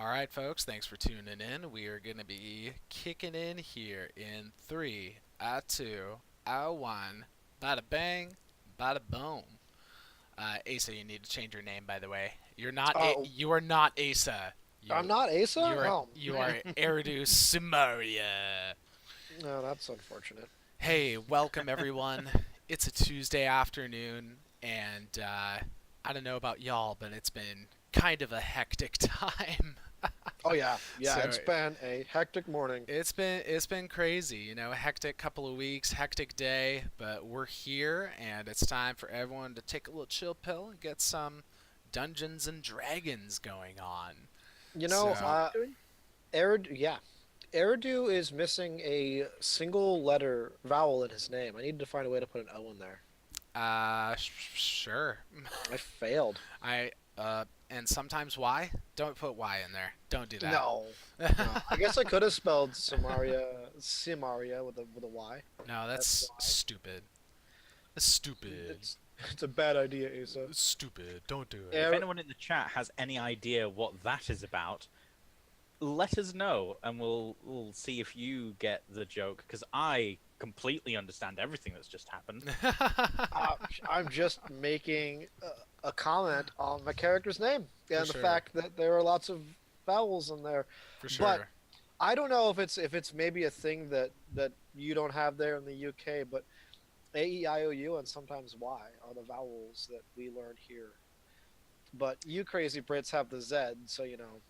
All right, folks, thanks for tuning in. We are going to be kicking in here in three, two, one. Bada bang, bada boom. Asa, you need to change your name, by the way. Oh, You are not Asa. I'm You not Asa? Oh, you man. are Eridu Samaria. No, that's unfortunate. Hey, welcome everyone. It's a Tuesday afternoon, and I don't know about y'all, but it's been kind of a hectic time. Oh, yeah. Yeah, So it's been a hectic morning. it's been crazy, a hectic couple of weeks, hectic day, but we're here and it's time for everyone to take a little chill pill and get some Dungeons and Dragons going on. You know, So, yeah. Eridu is missing a single letter vowel in his name. I need to find a way to put an O in there. sure. I failed. And sometimes Y. Don't put Y in there. Don't do that. No. No. I guess I could have spelled Simaria with a Y. No, that's SY. stupid. That's stupid. It's a bad idea, Asa. Stupid. Don't do it. If Er, anyone in the chat has any idea what that is about, let us know, and we'll see if you get the joke. Because I completely understand everything that's just happened. uh, I'm just making a comment on my character's name and the sure. fact that there are lots of vowels in there. For But sure. I don't know if it's maybe a thing that you don't have there in the UK, but A, E, I, O, U, and sometimes Y are the vowels that we learn here. But you crazy Brits have the Z, so you know.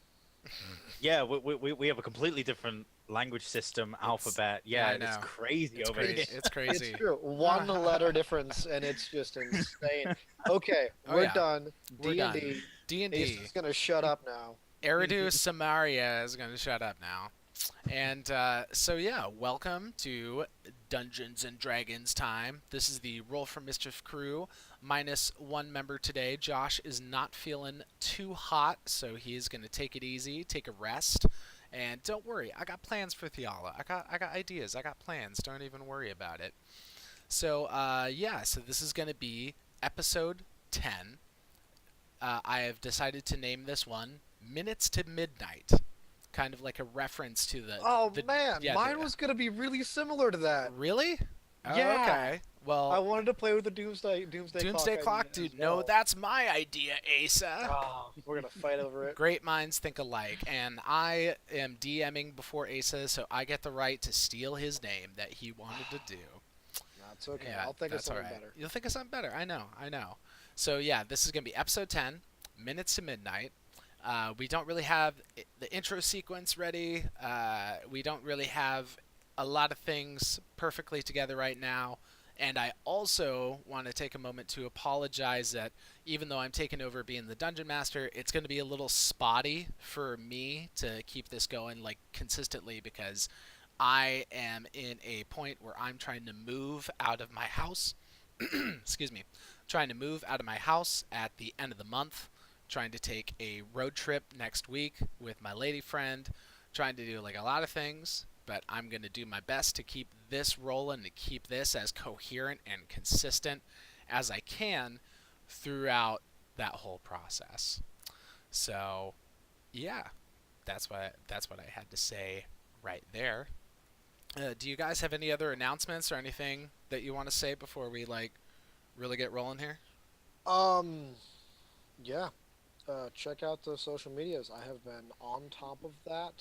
Yeah, we have a completely different language system, alphabet. yeah, I Yeah, it's know. crazy It's over crazy. here. It's crazy. It's true. One letter difference, and it's just insane. Okay, Oh, we're yeah. done. We're D and done. D. D&D. Ace is gonna shut up now. Eridu Samaria is going to shut up now. And so, yeah, welcome to Dungeons and Dragons time. This is the Roll for Mischief crew, minus one member today. Josh is not feeling too hot, so he's going to take it easy, take a rest. And don't worry, I got plans for Theala. I got ideas. I got plans. Don't even worry about it. So, yeah, so this is going to be episode 10. I have decided to name this one Minutes to Midnight, kind of like a reference to Oh the man, yeah mine was gonna be really similar to that. really. Oh, Yeah. okay. I Well, wanted to play with the Doomsday Clock, idea dude. as No, well. that's my idea, Asa. Oh, we're gonna fight over it. Great minds think alike, and I am DMing before Asa, so I get the right to steal his name that he wanted to do. That's okay. Yeah, I'll think of that's all something right. better. You'll think of something better. I know. I know. So yeah, this is gonna be episode 10, Minutes to Midnight. We don't really have the intro sequence ready. We don't really have a lot of things perfectly together right now. And I also want to take a moment to apologize that even though I'm taking over being the dungeon master, it's going to be a little spotty for me to keep this going like consistently because I am in a point where I'm trying to move out of my house. Excuse me. Trying to move out of my house at the end of the month, trying to take a road trip next week with my lady friend, trying to do like a lot of things, but I'm going to do my best to keep this rolling, to keep this as coherent and consistent as I can throughout that whole process. So, yeah, that's what I had to say right there. Do you guys have any other announcements or anything that you want to say before we like really get rolling here? Um, yeah. Check out the social medias. I have been on top of that.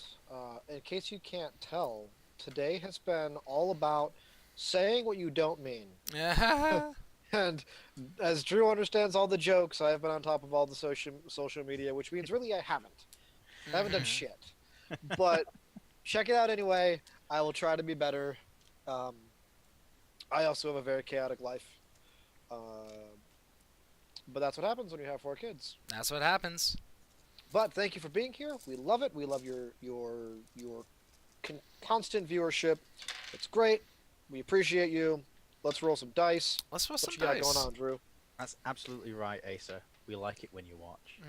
In case you can't tell, today has been all about saying what you don't mean. And as Drew understands all the jokes, I have been on top of all the social media, which means really I haven't. I haven't done Mhm. shit. But check it out anyway. I will try to be better. Um, I also have a very chaotic life. Uh, but that's what happens when you have four kids. That's what happens. But thank you for being here. We love it. We love your constant viewership. It's great. We appreciate you. Let's roll some dice. Let's roll What some you got going dice. on, Drew? That's absolutely right, Asa. We like it when you watch.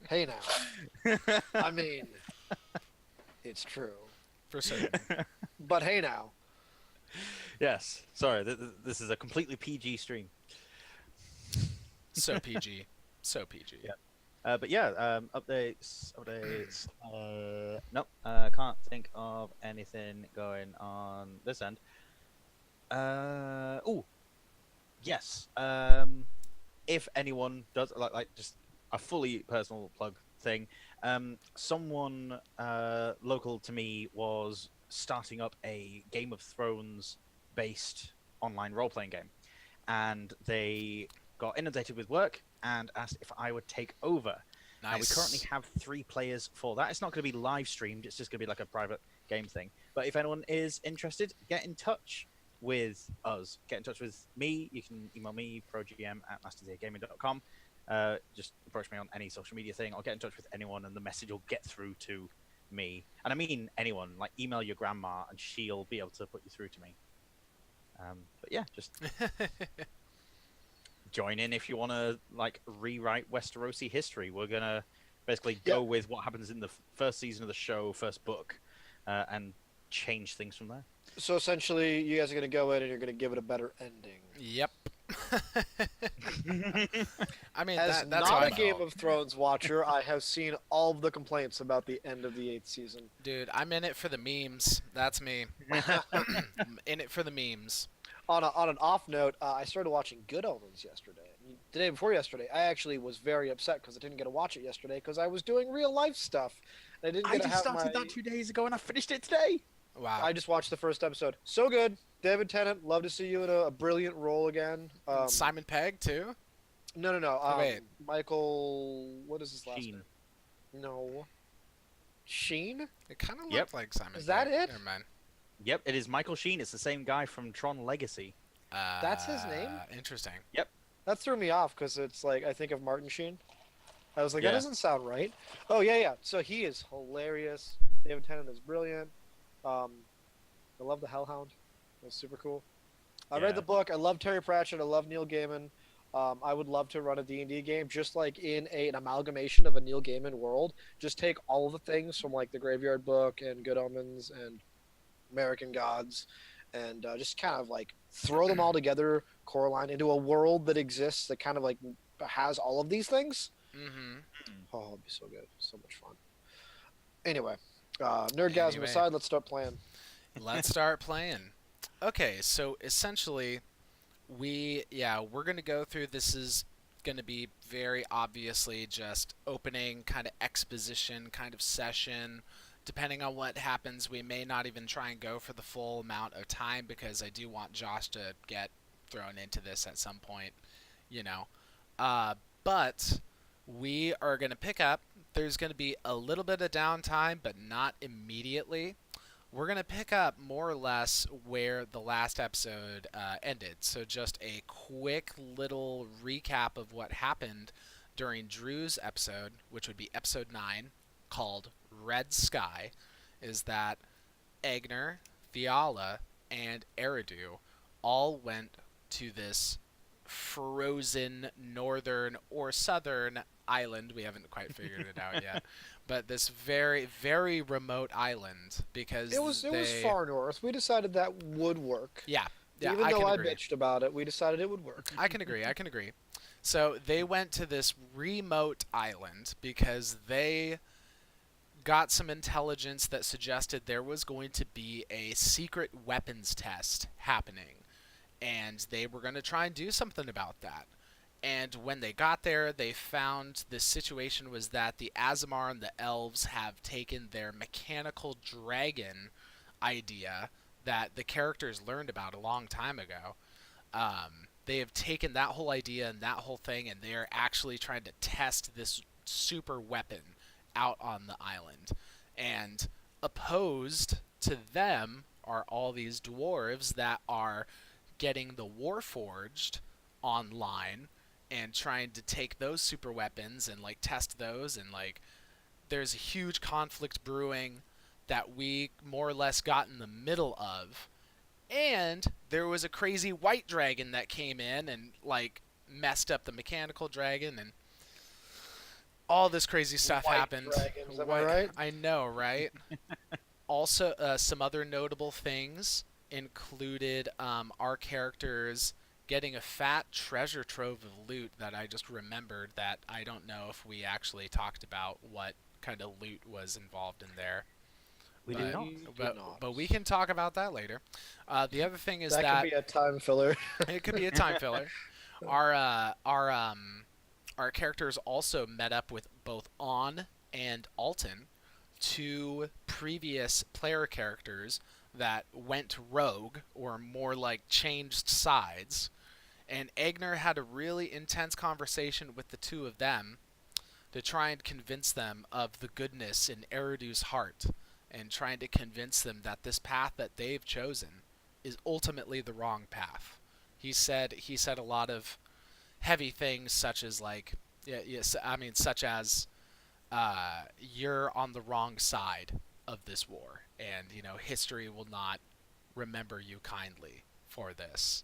Hey now. I mean, it's true. For certain. But hey now. Yes. Sorry, this is a completely PG stream. So PG. So PG. Yeah. But yeah, updates. Nope, can't think of anything going on this end. Oh, yes. If anyone does like just a fully personal plug thing, someone local to me was starting up a Game of Thrones based online role playing game, and they got inundated with work and asked if I would take over. Now, we Nice. currently have 3 players for that. It's not going to be live streamed, it's just going to be like a private game thing. But if anyone is interested, get in touch with us. Get in touch with me. You can email me, progm@mastersgaming.com. Just approach me on any social media thing. I'll get in touch with anyone, and the message will get through to me. And I mean anyone. Like, email your grandma, and she'll be able to put you through to me. But yeah, just join in if you want to like rewrite Westerosi history. We're gonna basically go with what happens in the first season of the show, first book, and change things from there. So essentially, you guys are going to go in and you're going to give it a better ending. Yep. I mean, As that's how not I a Game felt. of Thrones watcher, I have seen all of the complaints about the end of the 8th season. Dude, I'm in it for the memes. That's me. In it for the memes. On an off note, I started watching Good Omens yesterday. The day before yesterday, I actually was very upset because I didn't get to watch it yesterday because I was doing real life stuff. And I didn't I get to just have started my... that 2 days ago, and I finished it today. Wow. I just watched the first episode. So good. David Tennant, love to see you in a brilliant role again. Simon Pegg too. No. Wait. Michael, what is his last Sheen. name? No. Sheen? It kind of looked Yep. like Simon. Is that Pegg. it? Never mind. Yep, it is Michael Sheen. It's the same guy from Tron Legacy. That's his name? Interesting. That threw me off because it's like I think of Martin Sheen. I was like, Yeah. that doesn't sound right. Oh yeah. So he is hilarious. David Tennant is brilliant. I love the Hellhound. That's super cool. I Yeah. read the book. I love Terry Pratchett. I love Neil Gaiman. I would love to run a D&D game just like in an amalgamation of a Neil Gaiman world. Just take all of the things from like the Graveyard Book and Good Omens and American Gods and just kind of like throw them all together, Coraline, into a world that exists that kind of like has all of these things. Mm-hmm. Oh, it'd be so good. So much fun. Anyway, nerdgasm Anyway. aside, let's start playing. Let's start playing. Okay, so essentially, we're gonna go through. This is gonna be very obviously just opening kind of exposition kind of session. Depending on what happens, we may not even try and go for the full amount of time because I do want Josh to get thrown into this at some point, you know. But we are gonna pick up. There's gonna be a little bit of downtime, but not immediately. We're going to pick up more or less where the last episode ended. So just a quick little recap of what happened during Drew's episode, which would be episode 9, called Red Sky, is that Egner, Fiala, and Eridu all went to this frozen northern or southern island. We haven't quite figured it out yet. But this very, very remote island because It was they... far north. We decided that would work. Yeah, Even I though can I agree. bitched about it, we decided it would work. I can agree. So they went to this remote island because they got some intelligence that suggested there was going to be a secret weapons test happening. And they were going to try and do something about that. And when they got there, they found the situation was that the Azamar and the elves have taken their mechanical dragon idea that the characters learned about a long time ago. They have taken that whole idea and that whole thing, and they are actually trying to test this super weapon out on the island. And opposed to them are all these dwarves that are getting the Warforged online and trying to take those super weapons and like test those, and like there's a huge conflict brewing that we more or less got in the middle of. And there was a crazy white dragon that came in and like messed up the mechanical dragon, and all this crazy stuff White happened. dragons, am I right? I know, right? Also, some other notable things included our characters getting a fat treasure trove of loot that I just remembered that I don't know if we actually talked about what kind of loot was involved in there. We But, did not. We did but, not. but we can talk about that later. The other thing is that that could be a time filler. it could be a time filler. Our characters also met up with both On and Alton, two previous player characters that went rogue, or more like changed sides. And Egner had a really intense conversation with the two of them to try and convince them of the goodness in Eridu's heart, and trying to convince them that this path that they've chosen is ultimately the wrong path. He said a lot of heavy things, such as like, yeah, yes, I mean, such as you're on the wrong side of this war, and history will not remember you kindly for this,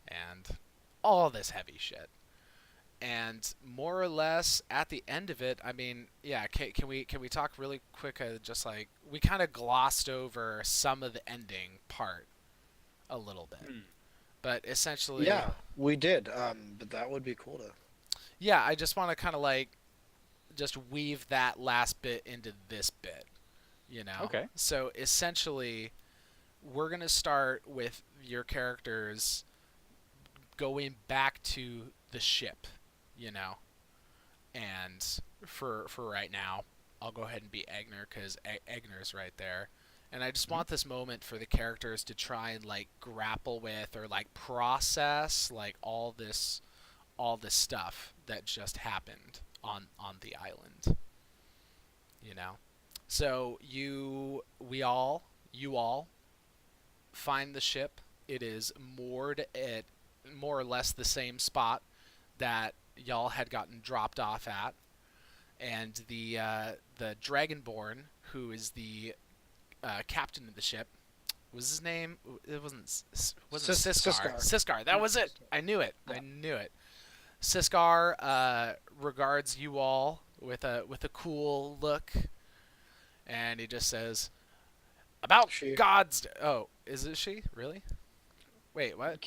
and all this heavy shit. And more or less at the end of it, I mean, yeah, can we talk really quick? Just like we kind of glossed over some of the ending part a little bit, but essentially, Yeah, we did. But that would be cool to. yeah, I just want to kind of like just weave that last bit into this bit, Okay. So essentially, we're gonna start with your characters going back to the ship, you know. And for right now, I'll go ahead and be Egner because Egner's right there. And I just want this moment for the characters to try and like grapple with, or like process, like all this stuff that just happened on the island. You know. So you all find the ship. It is moored at more or less the same spot that y'all had gotten dropped off at, and the Dragonborn, who is the captain of the ship, was his name? It wasn't Siskar. Siskar. Siskar. That was it. I knew it. Yeah. I knew it. Siskar regards you all with a cool look, and he just says, "About She. God's." Oh, is it she? Really? Wait, what?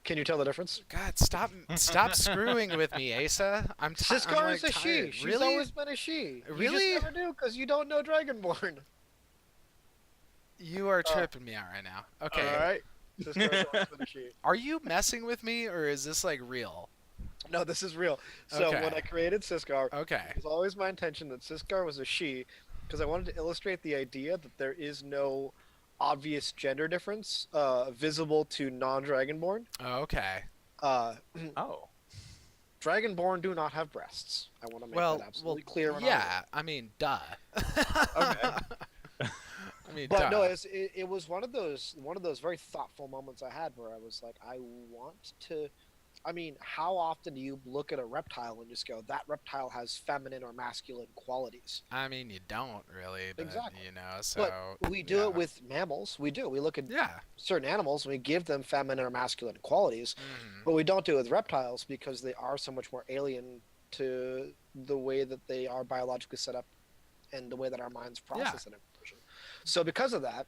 Can you tell the difference? God, stop screwing with me, Asa. I'm Siskar I'm, like, is a tired. she. She's Really? always been a she. Really? You just never do because you don't know Dragonborn. You are tripping me out right now. Okay. All right. Siskar's always been a she. Are you messing with me, or is this like real? No, this is real. So Okay. when I created Siskar, Okay. it was always my intention that Siskar was a she, because I wanted to illustrate the idea that there is no obvious gender difference visible to non-Dragonborn. Okay. Uh, Oh. Dragonborn do not have breasts. I want to make Well, that absolutely clear. when yeah. I mean, duh. Okay. I mean, But duh. no, it was one of those very thoughtful moments I had where I was like, I want to. I mean, how often do you look at a reptile and just go, that reptile has feminine or masculine qualities? I mean, you don't really, but Exactly. So But we do yeah. it with mammals. We do. We look at Yeah. certain animals and we give them feminine or masculine qualities, Mhm. but we don't do it with reptiles because they are so much more alien to the way that they are biologically set up and the way that our minds process that information. So because of that,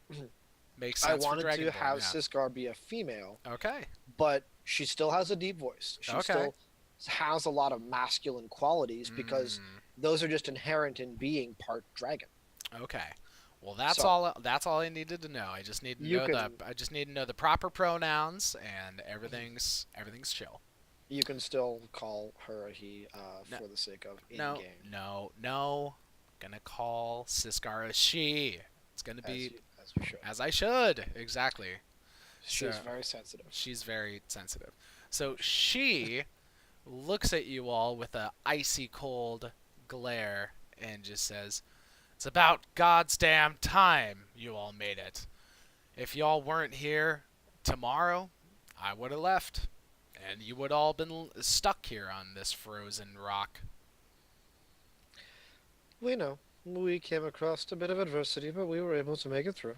Makes I sense. wanted for to Dragonborn, have yeah. Siskar be a female, Okay. but she still has a deep voice. She Okay. still has a lot of masculine qualities because those are just inherent in being part dragon. Okay. Well, that's So- all. That's all I needed to know. I just need to You know can- I just need to know the proper pronouns, and everything's chill. You can still call her a he No. for the sake of No, in-game. no. Gonna call Siskar a she. It's gonna As be you should. as I should. Exactly. She's So- very sensitive. She's very sensitive. So she looks at you all with a icy cold glare and just says, "It's about God's damn time you all made it. If y'all weren't here tomorrow, I would have left, and you would all been stuck here on this frozen rock." We know. We came across a bit of adversity, but we were able to make it through.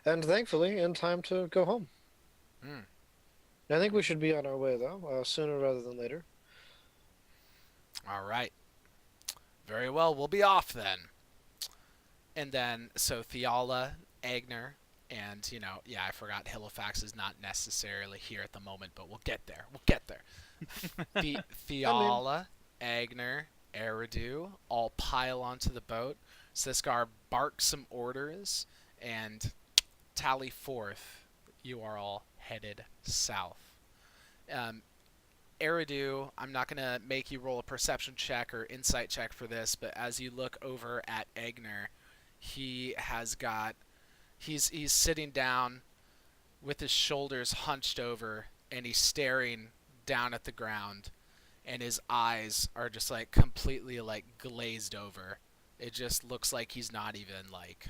And thankfully, in time to go home. Hmm. I think we should be on our way, though, sooner rather than later. All right. Very well. We'll be off then. And then, so Theala, Agner, And yeah, I forgot Halifax is not necessarily here at the moment, but we'll get there. We'll get there. I mean, Fiala, Agner, Eridu all pile onto the boat. Siskar barks some orders, and tally forth. You are all headed south. Um, Eridu, I'm not gonna make you roll a perception check or insight check for this, but as you look over at Agner, he has got he's sitting down with his shoulders hunched over, and he's staring down at the ground, and his eyes are just like completely like glazed over. It just looks like he's not even like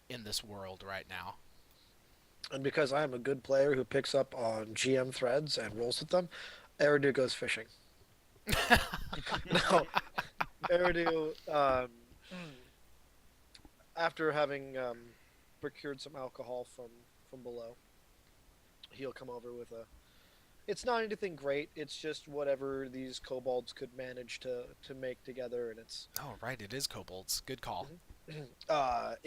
in this world right now. and because I am a good player who picks up on GM threads and rolls with them, Eridu goes fishing. No, Eridu, after having procured some alcohol from below, he'll come over with a. It's not anything great. It's just whatever these kobolds could manage to make together, and it's Oh, right, it is kobolds. Good call. to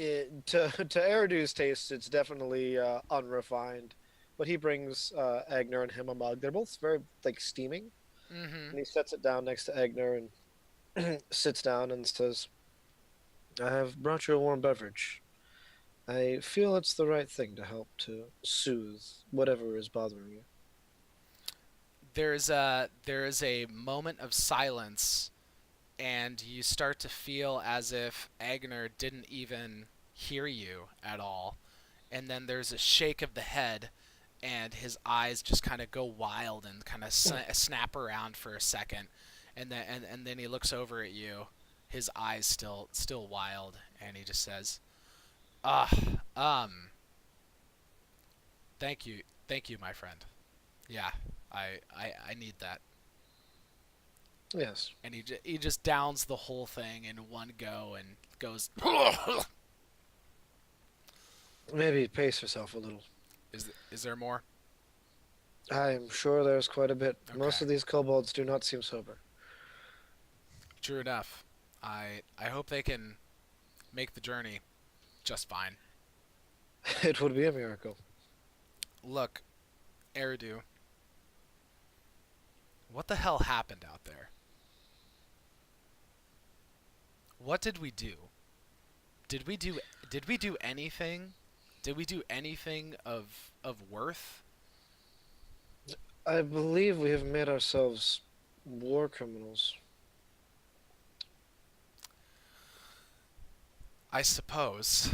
Eridu's taste, it's definitely unrefined. But he brings Agner and him a mug. They're both very like steaming, Mm-hmm. and he sets it down next to Agner and sits down and says, "I have brought you a warm beverage. I feel it's the right thing to help to soothe whatever is bothering you." There is a moment of silence, and you start to feel as if Agner didn't even hear you at all. And then there's a shake of the head, and his eyes just kind of go wild and kind of snap around for a second, and then he looks over at you, his eyes still wild, and he just says, "Ah, um, thank you, my friend. Yeah, I need that." Yes, And he just downs the whole thing in one go and goes, maybe pace yourself a little. is there more? I'm sure there's quite a bit. Most Okay. of these kobolds do not seem sober. True enough. I hope they can make the journey just fine. It would be a miracle. Look, Eridu, what the hell happened out there? What did we do? Did we do anything? Did we do anything of worth? I believe we have made ourselves war criminals. I suppose.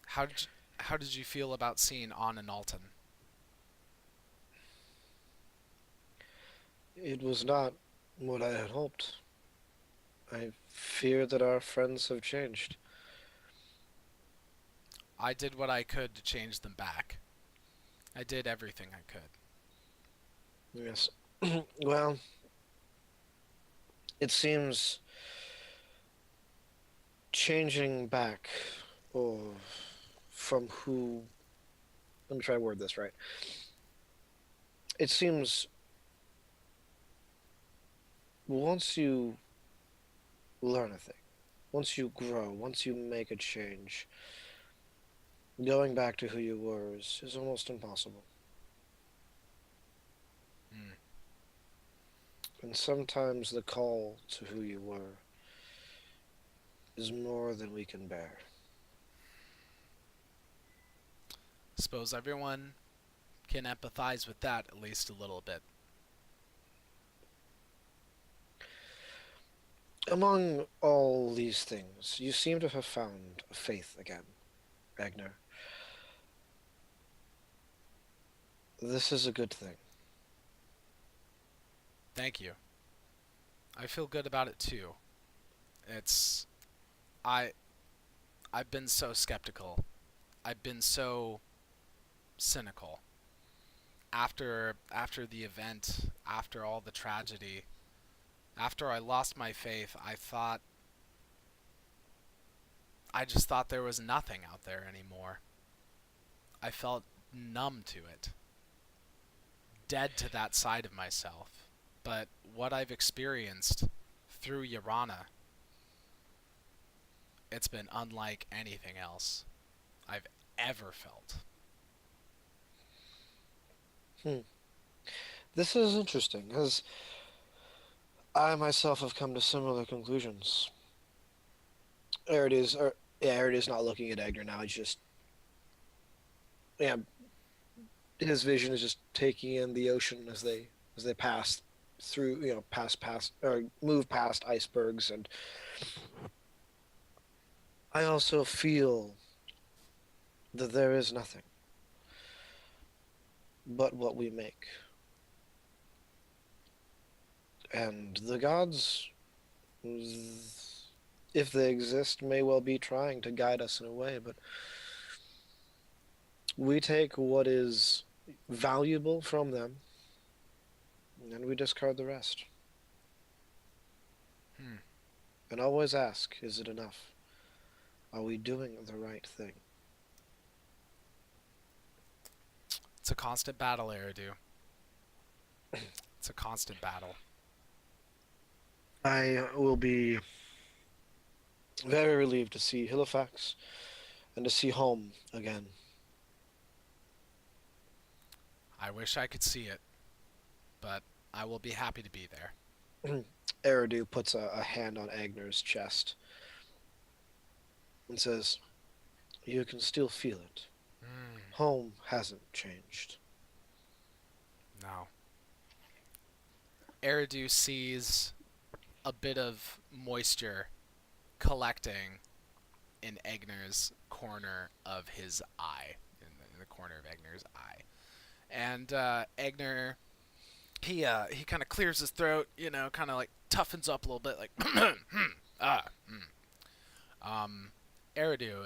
How did you feel about seeing On and Alton? It was not what I had hoped. I fear that our friends have changed. I did what I could to change them back. I did everything I could. Yes. Well, it seems changing back, or from who. Let me try to word this right. It seems once you learn a thing, once you grow, once you make a change, going back to who you were is almost impossible. Hmm. And sometimes the call to who you were is more than we can bear. Suppose everyone can empathize with that at least a little bit. Among all these things, you seem to have found faith again, Agner. This is a good thing. Thank you. I feel good about it too. It's I I've been so skeptical. I've been so cynical after the event, after all the tragedy, after I lost my faith. I just thought there was nothing out there anymore. I felt numb to it, dead to that side of myself. But what I've experienced through Yarana, it's been unlike anything else I've ever felt. Hmm. This is interesting, because I myself have come to similar conclusions. Eridu's not looking at Egner now. He's just, yeah, his vision is just taking in the ocean as they pass through, past or move past icebergs. And I also feel that there is nothing but what we make. And the gods, if they exist, may well be trying to guide us in a way, but we take what is valuable from them and we discard the rest. Hmm. And always ask, is it enough? Are we doing the right thing? It's a constant battle, Eridu. It's a constant battle. I will be very relieved to see Halifax and to see home again. I wish I could see it, but I will be happy to be there. Eridu puts a hand on Agner's chest and says, you can still feel it. Mm, Home hasn't changed. no. Eridu sees a bit of moisture collecting in Egner's corner of his eye, in the corner of Egner's eye. And Egner, he kind of clears his throat, kind of like toughens up a little bit, like, ah, Eridu,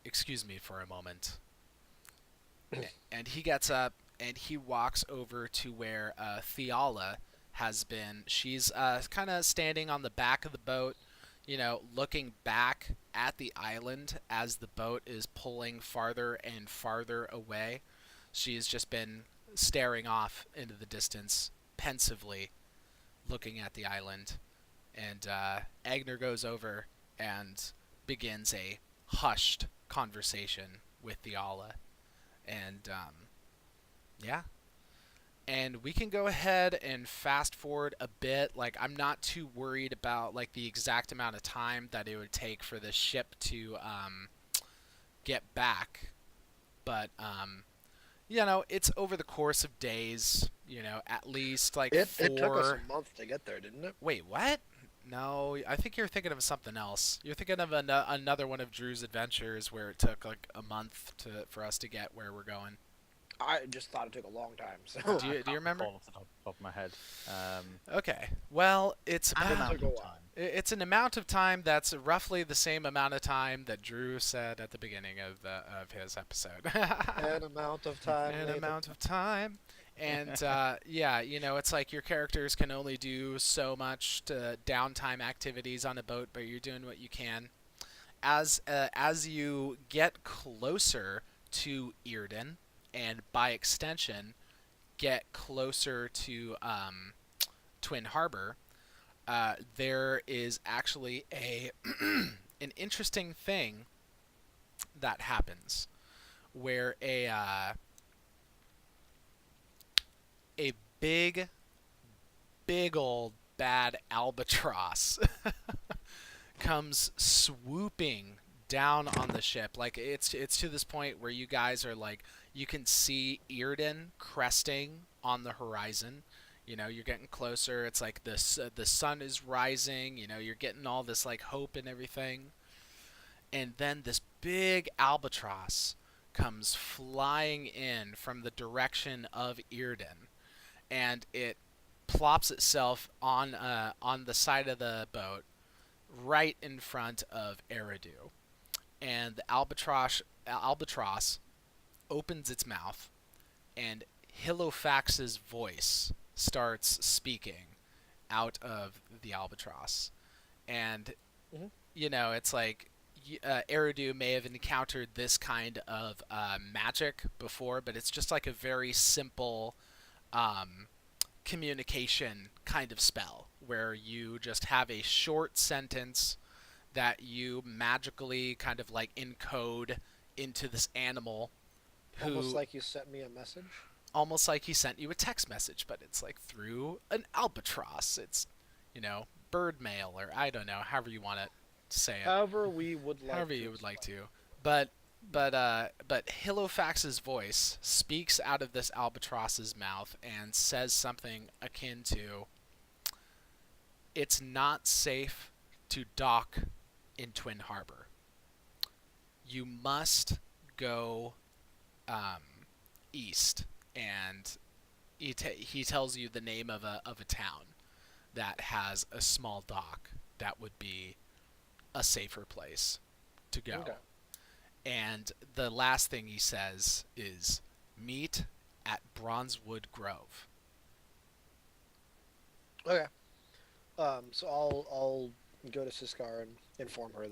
excuse me for a moment. And he gets up and he walks over to where Theala has been. She's kind of standing on the back of the boat, looking back at the island as the boat is pulling farther and farther away. She's just been staring off into the distance, pensively looking at the island. And Agner goes over and begins a hushed conversation with Theala. And yeah, and we can go ahead and fast forward a bit. Like, I'm not too worried about like the exact amount of time that it would take for the ship to get back, but it's over the course of days. At least like It took us four. a month to get there, didn't it? Wait, what? No, I think you're thinking of something else. You're thinking of another one of Drew's adventures where it took like a month for us to get where we're going. I just thought it took a long time. So Do you remember? Off the top of my head. Okay. Well, it's And about amount go of on. time. it's an amount of time that's roughly the same amount of time that Drew said at the beginning of his episode. an amount of time. An later. amount of time. And yeah, it's like your characters can only do so much to downtime activities on a boat, but you're doing what you can. As you get closer to Earden, and by extension, get closer to Twin Harbor, there is actually an interesting thing that happens, where a big old bad albatross comes swooping down on the ship. Like, it's to this point where you guys are like, you can see Earden cresting on the horizon. You're getting closer. It's like the sun is rising. You're getting all this like hope and everything. And then this big albatross comes flying in from the direction of Earden, and it plops itself on the side of the boat, right in front of Eridu. And the albatross opens its mouth, and Hilofax's voice starts speaking out of the albatross. And Mhm. it's like Eridu may have encountered this kind of magic before, but it's just like a very simple communication kind of spell where you just have a short sentence that you magically kind of like encode into this animal who Almost like you sent me a message. almost like he sent you a text message, but it's like through an albatross. It's, bird mail, or I don't know, however you want to say it. However, we would like. However to you would like explain. to. But Hilofax's voice speaks out of this albatross's mouth and says something akin to, "It's not safe to dock in Twin Harbor. You must go east." And he tells you the name of a town that has a small dock that would be a safer place to go. Okay. And the last thing he says is, "Meet at Bronzewood Grove." Okay. So I'll go to Siskar and inform her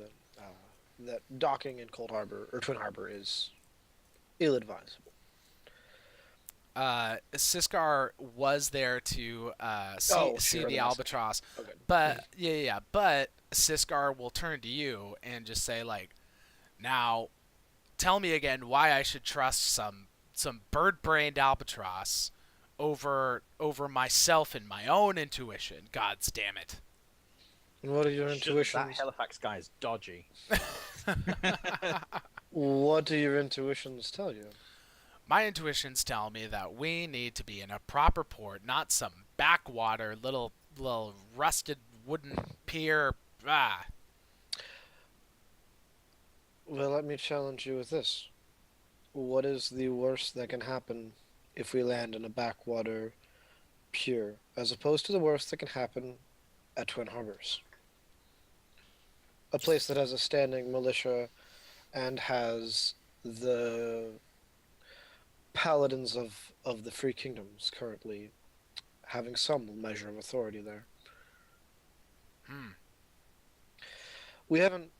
that docking in Cold Harbor or Twin Harbor is ill-advisable. Siskar was there to see, Oh, see sure, the the message. albatross, Okay. but but Siskar will turn to you and just say, like, "Now, tell me again why I should trust some bird-brained albatross over myself and my own intuition. God's damn it." And what are your That intuitions? Halifax guy is dodgy. What do your intuitions tell you? My intuitions tell me that we need to be in a proper port, not some backwater little rusted wooden pier. Ah, Well, let me challenge you with this. What is the worst that can happen if we land in a backwater pier, as opposed to the worst that can happen at Twin Harbors? A place that has a standing militia and has the paladins of the Free Kingdoms currently having some measure of authority there. We haven't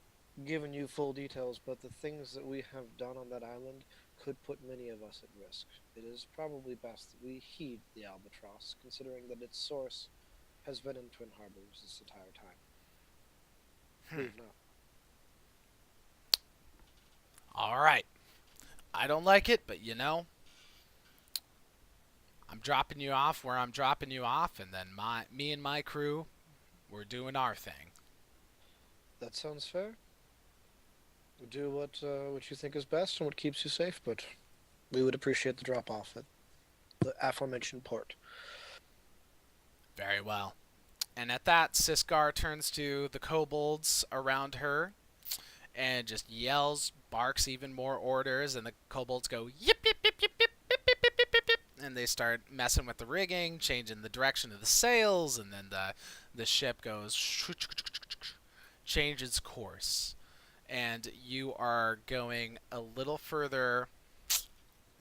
given you full details, but the things that we have done on that island could put many of us at risk. It is probably best that we heed the albatross, considering that its source has been in Twin Harbors this entire time. Leave now. all right. I don't like it, but I'm dropping you off where I'm dropping you off, and then me and my crew, we're doing our thing. That sounds fair. Do what you think is best and what keeps you safe, but we would appreciate the drop off at the aforementioned port. Very well. And at that, Siskar turns to the kobolds around her and just yells, barks even more orders, and the kobolds go yip yip yip yip yip yip yip yip yip yip, yip, and they start messing with the rigging, changing the direction of the sails, and then the ship goes changes course, and you are going a little further.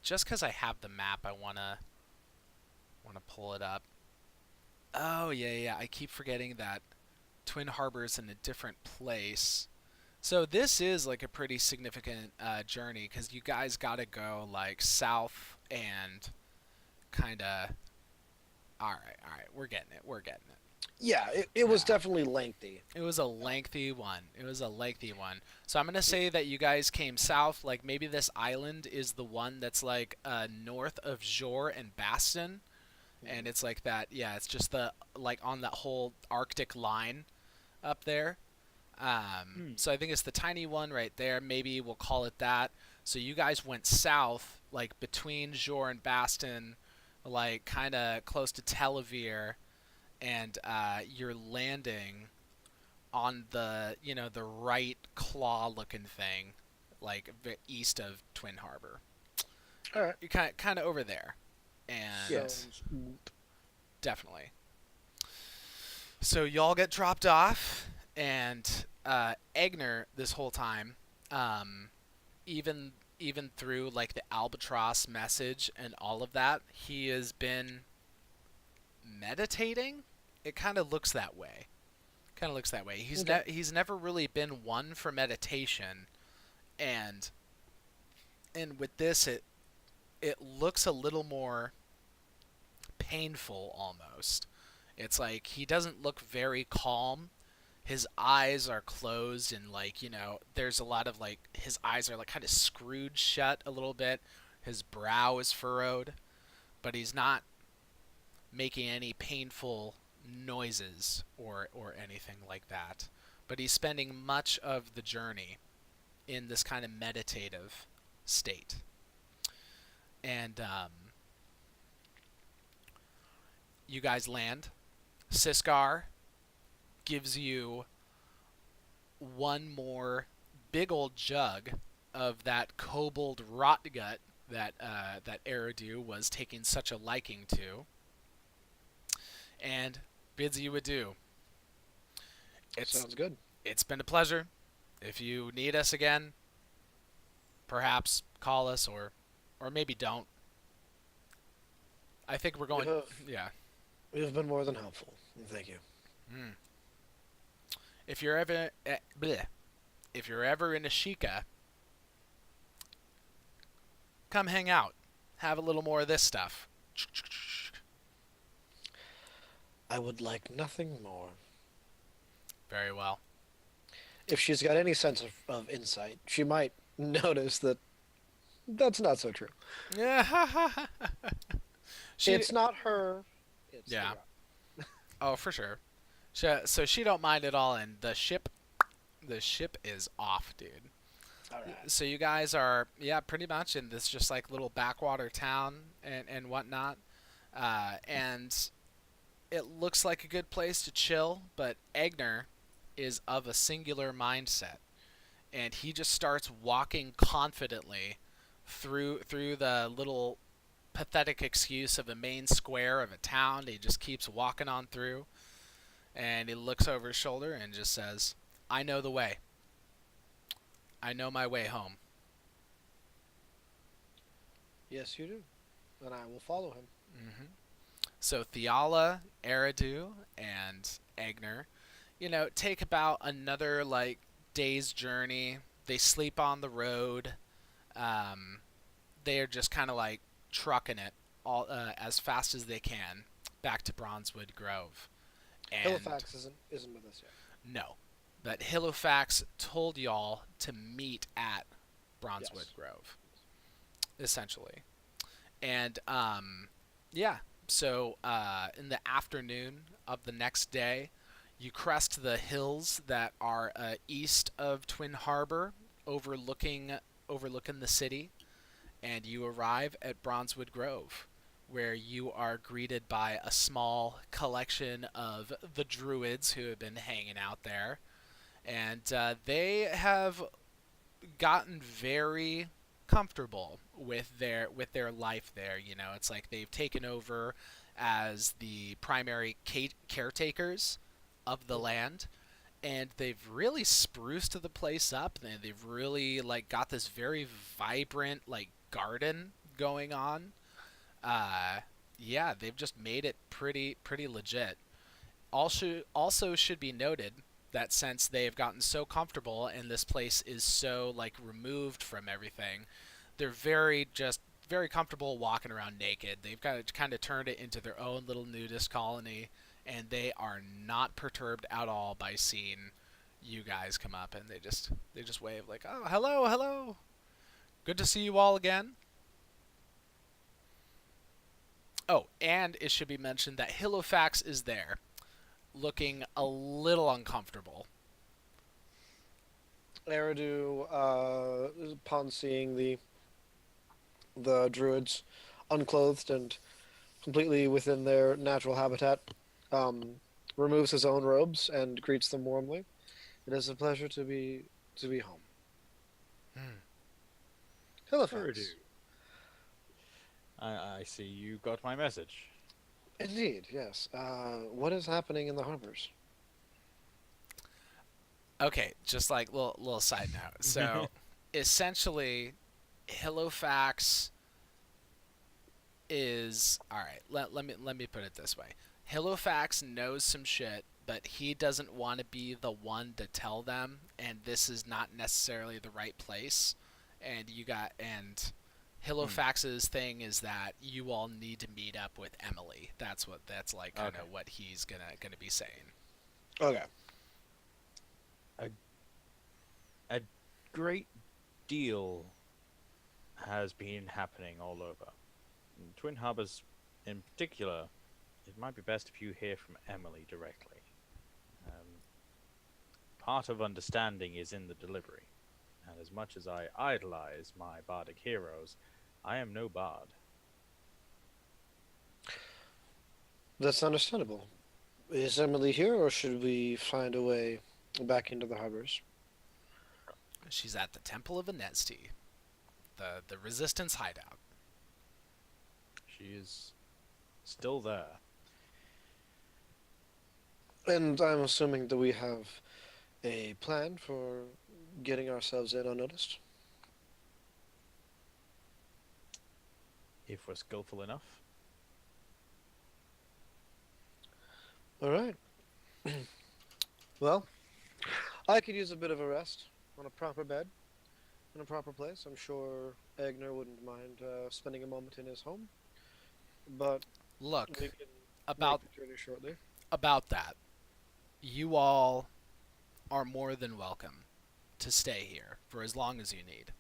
Just because I have the map, I wanna pull it up. Oh yeah, I keep forgetting that Twin Harbor's in a different place. So this is like a pretty significant journey because you guys got to go like south and kind of. All right, we're getting it. Yeah, it was Yeah. definitely lengthy. It was a lengthy one. So I'm gonna say that you guys came south. Like maybe this island is the one that's like north of Jor and Baston, and it's like that. Yeah, it's just the like on that whole Arctic line up there. So I think it's the tiny one right there. Maybe we'll call it that. So you guys went south, like between Jor and Baston, like kind of close to Tel Aviv, and you're landing on the right claw-looking thing, like east of Twin Harbor. All right. You're kind of over there, and Yes. definitely. So y'all get dropped off, and Egner this whole time, even through like the albatross message and all of that, he has been meditating. It kind of looks that way. He's Okay. he's never really been one for meditation, and with this it looks a little more painful almost. It's like he doesn't look very calm. His eyes are closed, and like, there's a lot of like his eyes are like kind of screwed shut a little bit. His brow is furrowed, but he's not making any painful noises or anything like that. But he's spending much of the journey in this kind of meditative state. And you guys land. Siskar gives you one more big old jug of that kobold rotgut that Eridu was taking such a liking to, and bids you adieu. Sounds good. It's been a pleasure. If you need us again, perhaps call us, or maybe don't. I think we're going. Yeah. You've been more than helpful. Thank you. Mm. If you're ever if you're ever in Ashika, come hang out. Have a little more of this stuff. I would like nothing more. Very well. If she's got any sense of insight, she might notice that that's not so true. Yeah. It's not her. It's Yeah. the Oh, for sure. So she don't mind at all, and the ship is off, dude. All right. So you guys are, pretty much in this just like little backwater town and whatnot, and it looks like a good place to chill. But Egner is of a singular mindset, and he just starts walking confidently through the little pathetic excuse of the main square of a town. He just keeps walking on through, and he looks over his shoulder and just says, "I know the way. I know my way home." Yes, you do. And I will follow him. Hmm. So Theala, Eridu, and Egner, take about another like day's journey. They sleep on the road. They are just kind of like trucking it all as fast as they can back to Bronzewood Grove. And Halifax isn't with us yet. no, but Halifax told y'all to meet at Bronzewood Yes. Grove, essentially. And so in the afternoon of the next day, you crest the hills that are east of Twin Harbor, overlooking the city, and you arrive at Bronzewood Grove, where you are greeted by a small collection of the druids who have been hanging out there, and they have gotten very comfortable with their life there. It's like they've taken over as the primary caretakers of the land, and they've really spruced the place up, and they've really like got this very vibrant like garden going on. They've just made it pretty legit. Also should be noted that since they've gotten so comfortable and this place is so like removed from everything, they're very comfortable walking around naked. They've got to kind of turned it into their own little nudist colony, and they are not perturbed at all by seeing you guys come up, and they just wave like, "Oh, hello. Good to see you all again." Oh, and it should be mentioned that Halifax is there, looking a little uncomfortable. Eridu, upon seeing the druids unclothed and completely within their natural habitat, removes his own robes and greets them warmly. It is a pleasure to be home. Halifax. Eridu. I see you got my message. Indeed, yes. What is happening in the harbors? Okay, just like little side note. So, essentially, Halifax is all right. Let me put it this way. Halifax knows some shit, but he doesn't want to be the one to tell them, and this is not necessarily the right place. And Halifax's thing is that you all need to meet up with Emily. That's like kind of Okay. what he's gonna be saying. Okay. great deal has been happening all over. In Twin Harbors, in particular, it might be best if you hear from Emily directly. Um, Part of understanding is in the delivery, and as much as I idolize my bardic heroes, I am no bard. That's understandable. Is Emily here, or should we find a way back into the harbors? She's at the Temple of Anesti, the Resistance hideout. She is still there. And I'm assuming that we have a plan for getting ourselves in unnoticed. If we're skillful enough. All right. Well, I could use a bit of a rest on a proper bed, in a proper place. I'm sure Agner wouldn't mind spending a moment in his home. But Look, we can about make the journey shortly. about that, you all are more than welcome to stay here for as long as you need.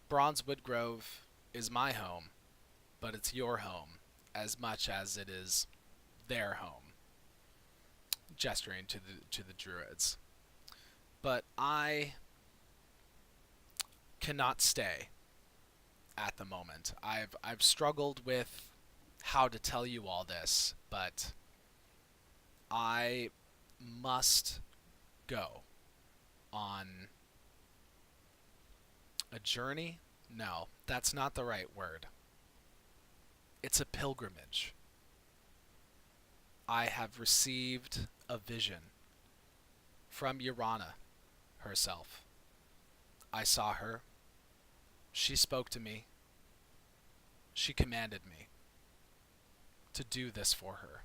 Bronzewood Grove is my home, but it's your home as much as it is their home. Gesturing to the druids. But I cannot stay at the moment. I've struggled with how to tell you all this, but I must go on a journey? No, that's not the right word. It's a pilgrimage. I have received a vision from Urana herself. I saw her. She spoke to me. She commanded me to do this for her.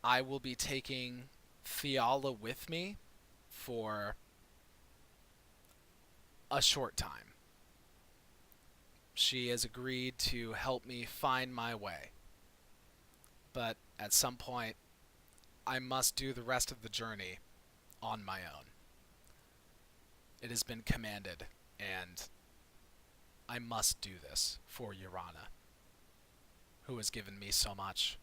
I will be taking Fiala with me for a short time. She has agreed to help me find my way. But at some point, I must do the rest of the journey on my own. It has been commanded, and I must do this for Urana, who has given me so much.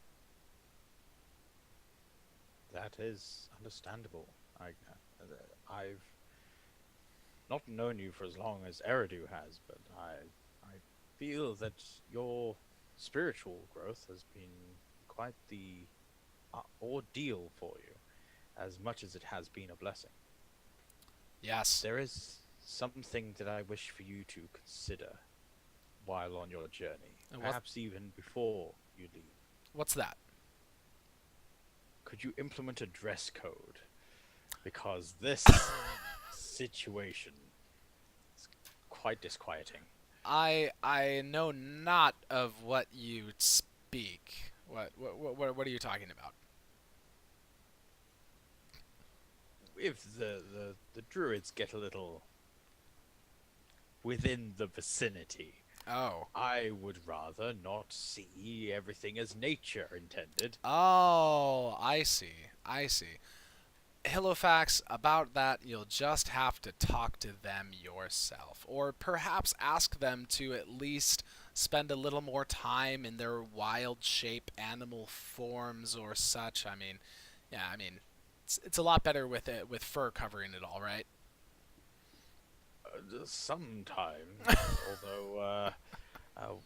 That is understandable. I've not known you for as long as Eridu has, but I feel that your spiritual growth has been quite the ordeal for you, as much as it has been a blessing. Yes. There is something that I wish for you to consider while on your journey, And what- perhaps even before you leave. What's that? Could you implement a dress code? Because this situation is quite disquieting. I know not of what you speak. What are you talking about? If the druids get a little within the vicinity, Oh. I would rather not see everything as nature intended. Oh, I see. I see. Hilofax, about that, you'll just have to talk to them yourself. Or perhaps ask them to at least spend a little more time in their wild shape animal forms or such. I mean, yeah, I mean, it's a lot better with it with fur covering it all, right? Sometimes, although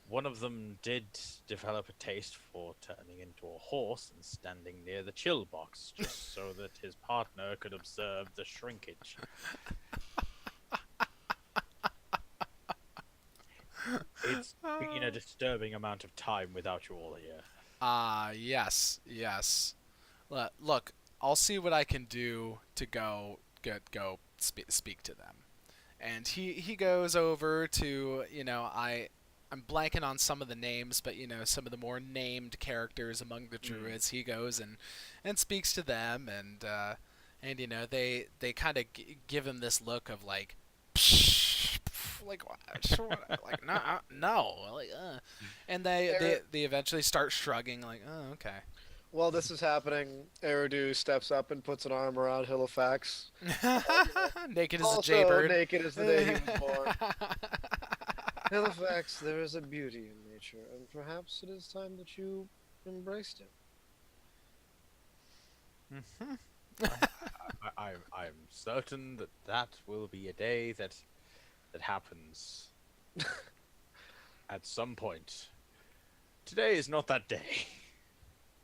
one of them did develop a taste for turning into a horse and standing near the chill box, just so that his partner could observe the shrinkage. It's been a disturbing amount of time without you all here. Yes, yes. Look, I'll see what I can do to go speak to them. And he goes over to, I'm blanking on some of the names, but some of the more named characters among the druids. He goes and speaks to them, and they kind of give him this look of like, like what? Like no, like and they eventually start shrugging like, oh, okay. While this is happening, Eridu steps up and puts an arm around Halifax. Naked as a Also jaybird. naked as the day he was born. Halifax, there is a beauty in nature, and perhaps it is time that you embraced it. Mhm. I'm certain that that will be a day that happens at some point. Today is not that day.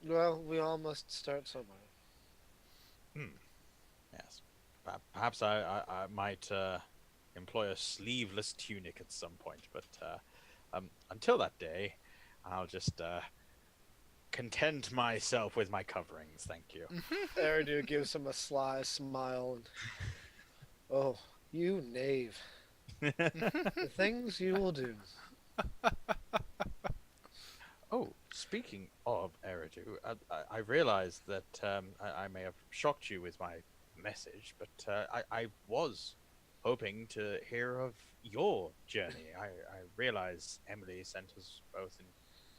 Well, we all must start somewhere. Hmm. Yes. Perhaps I might employ a sleeveless tunic at some point, but until that day, I'll just content myself with my coverings. Thank you. Eridu gives him a sly smile and, oh, you knave. The things you will do. Oh, speaking of Eridu, I realized that I may have shocked you with my message, but I was hoping to hear of your journey. I realize Emily sent us both in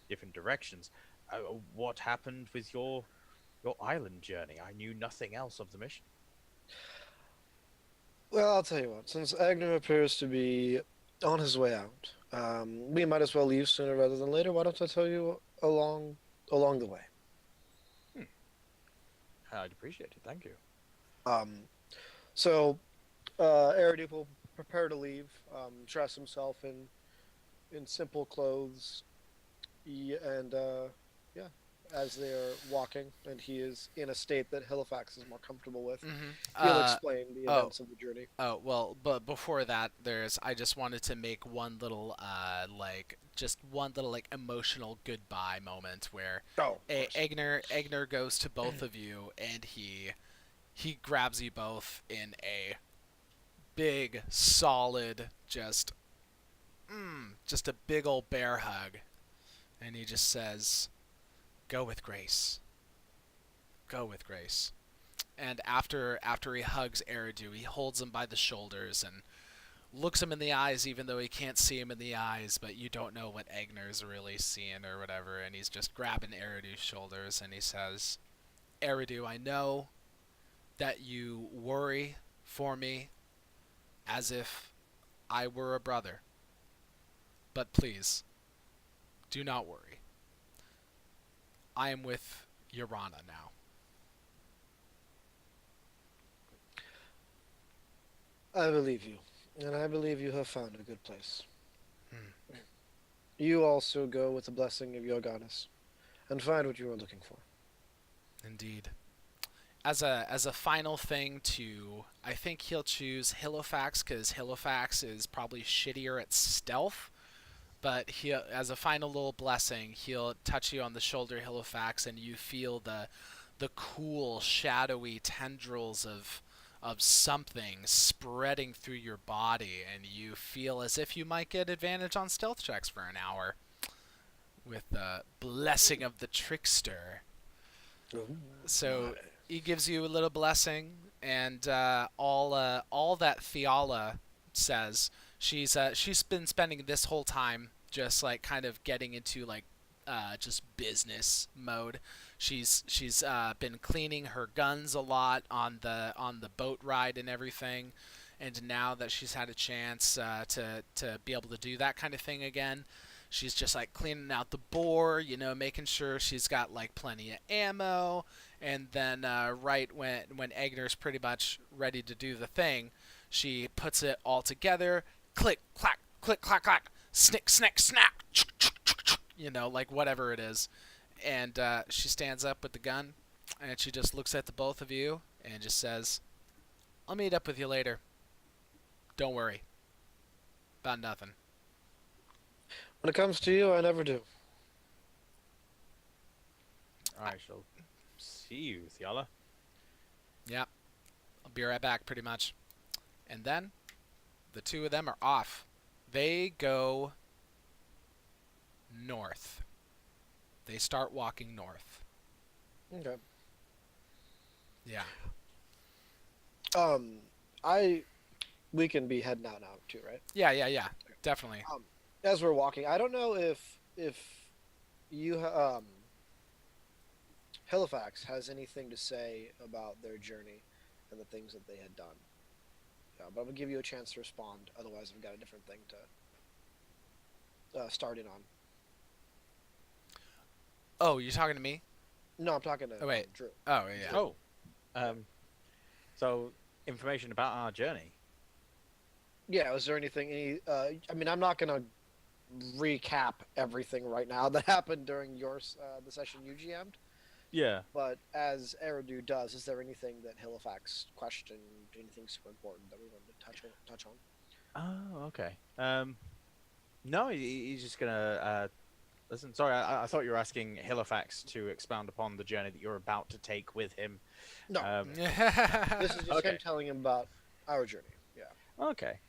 different directions. What happened with your island journey? I knew nothing else of the mission. Well, I'll tell you what, since Agner appears to be on his way out, we might as well leave sooner rather than later. Why don't I tell you along the way? Hmm. I'd appreciate it. Thank you. Um, so, Eridu will prepare to leave, dress himself in simple clothes, and yeah, as they are walking, and he is in a state that Halifax is more comfortable with. Hmm. He'll explain the Oh, events of the journey. oh, well, but before that, I just wanted to make one little, just one little, like, emotional goodbye moment where Oh, of course. Egner goes to both of you, and he grabs you both in a big, solid, just a big old bear hug, and he just says, "Go with grace. Go with grace." And after he hugs Eridu, he holds him by the shoulders and looks him in the eyes, even though he can't see him in the eyes. But you don't know what Egner's really seeing or whatever. And he's just grabbing Eridu's shoulders and he says, "Eridu, I know that you worry for me as if I were a brother, but please do not worry. I am with Urana now." I believe you, and I believe you have found a good place. Hmm. You also go with the blessing of your goddess, and find what you are looking for. Indeed. As a final thing I think he'll choose Halifax because Halifax is probably shittier at stealth. But as a final little blessing, he'll touch you on the shoulder, Halifax, and you feel the cool, shadowy tendrils of something spreading through your body, and you feel as if you might get advantage on stealth checks for an hour with the blessing of the trickster. So he gives you a little blessing, and all that Fiala says, she's been spending this whole time just like kind of getting into like just business mode. She's been cleaning her guns a lot on the boat ride and everything, and now that she's had a chance to be able to do that kind of thing again, she's just like cleaning out the bore, making sure she's got like plenty of ammo. And then right when Egner's pretty much ready to do the thing, she puts it all together. Click, clack, clack, snick, snack, snack. Like whatever it is. And she stands up with the gun, and she just looks at the both of you and just says, "I'll meet up with you later. Don't worry about nothing." When it comes to you, I never do. I shall see you, Thiala. Yep. I'll be right back, pretty much. And then the two of them are off. They go north. They start walking north. Okay. Yeah. We can be heading out now too, right? Yeah. Definitely. As we're walking, I don't know if you Halifax has anything to say about their journey and the things that they had done. Yeah, but I'm gonna give you a chance to respond. Otherwise, I've got a different thing to start in on. Oh, you're talking to me? No, I'm talking to Oh wait. Drew. Oh yeah. Oh, so information about our journey. Yeah, was there anything? I mean, I'm not gonna recap everything right now that happened during the session you GM'd. Yeah. But as Eridu does, is there anything that Halifax questioned, anything super important that we wanted to touch on? Oh, okay. No, he's just gonna listen. Sorry, I thought you were asking Halifax to expound upon the journey that you're about to take with him. No, this is just Okay. him telling him about our journey. Yeah. Okay.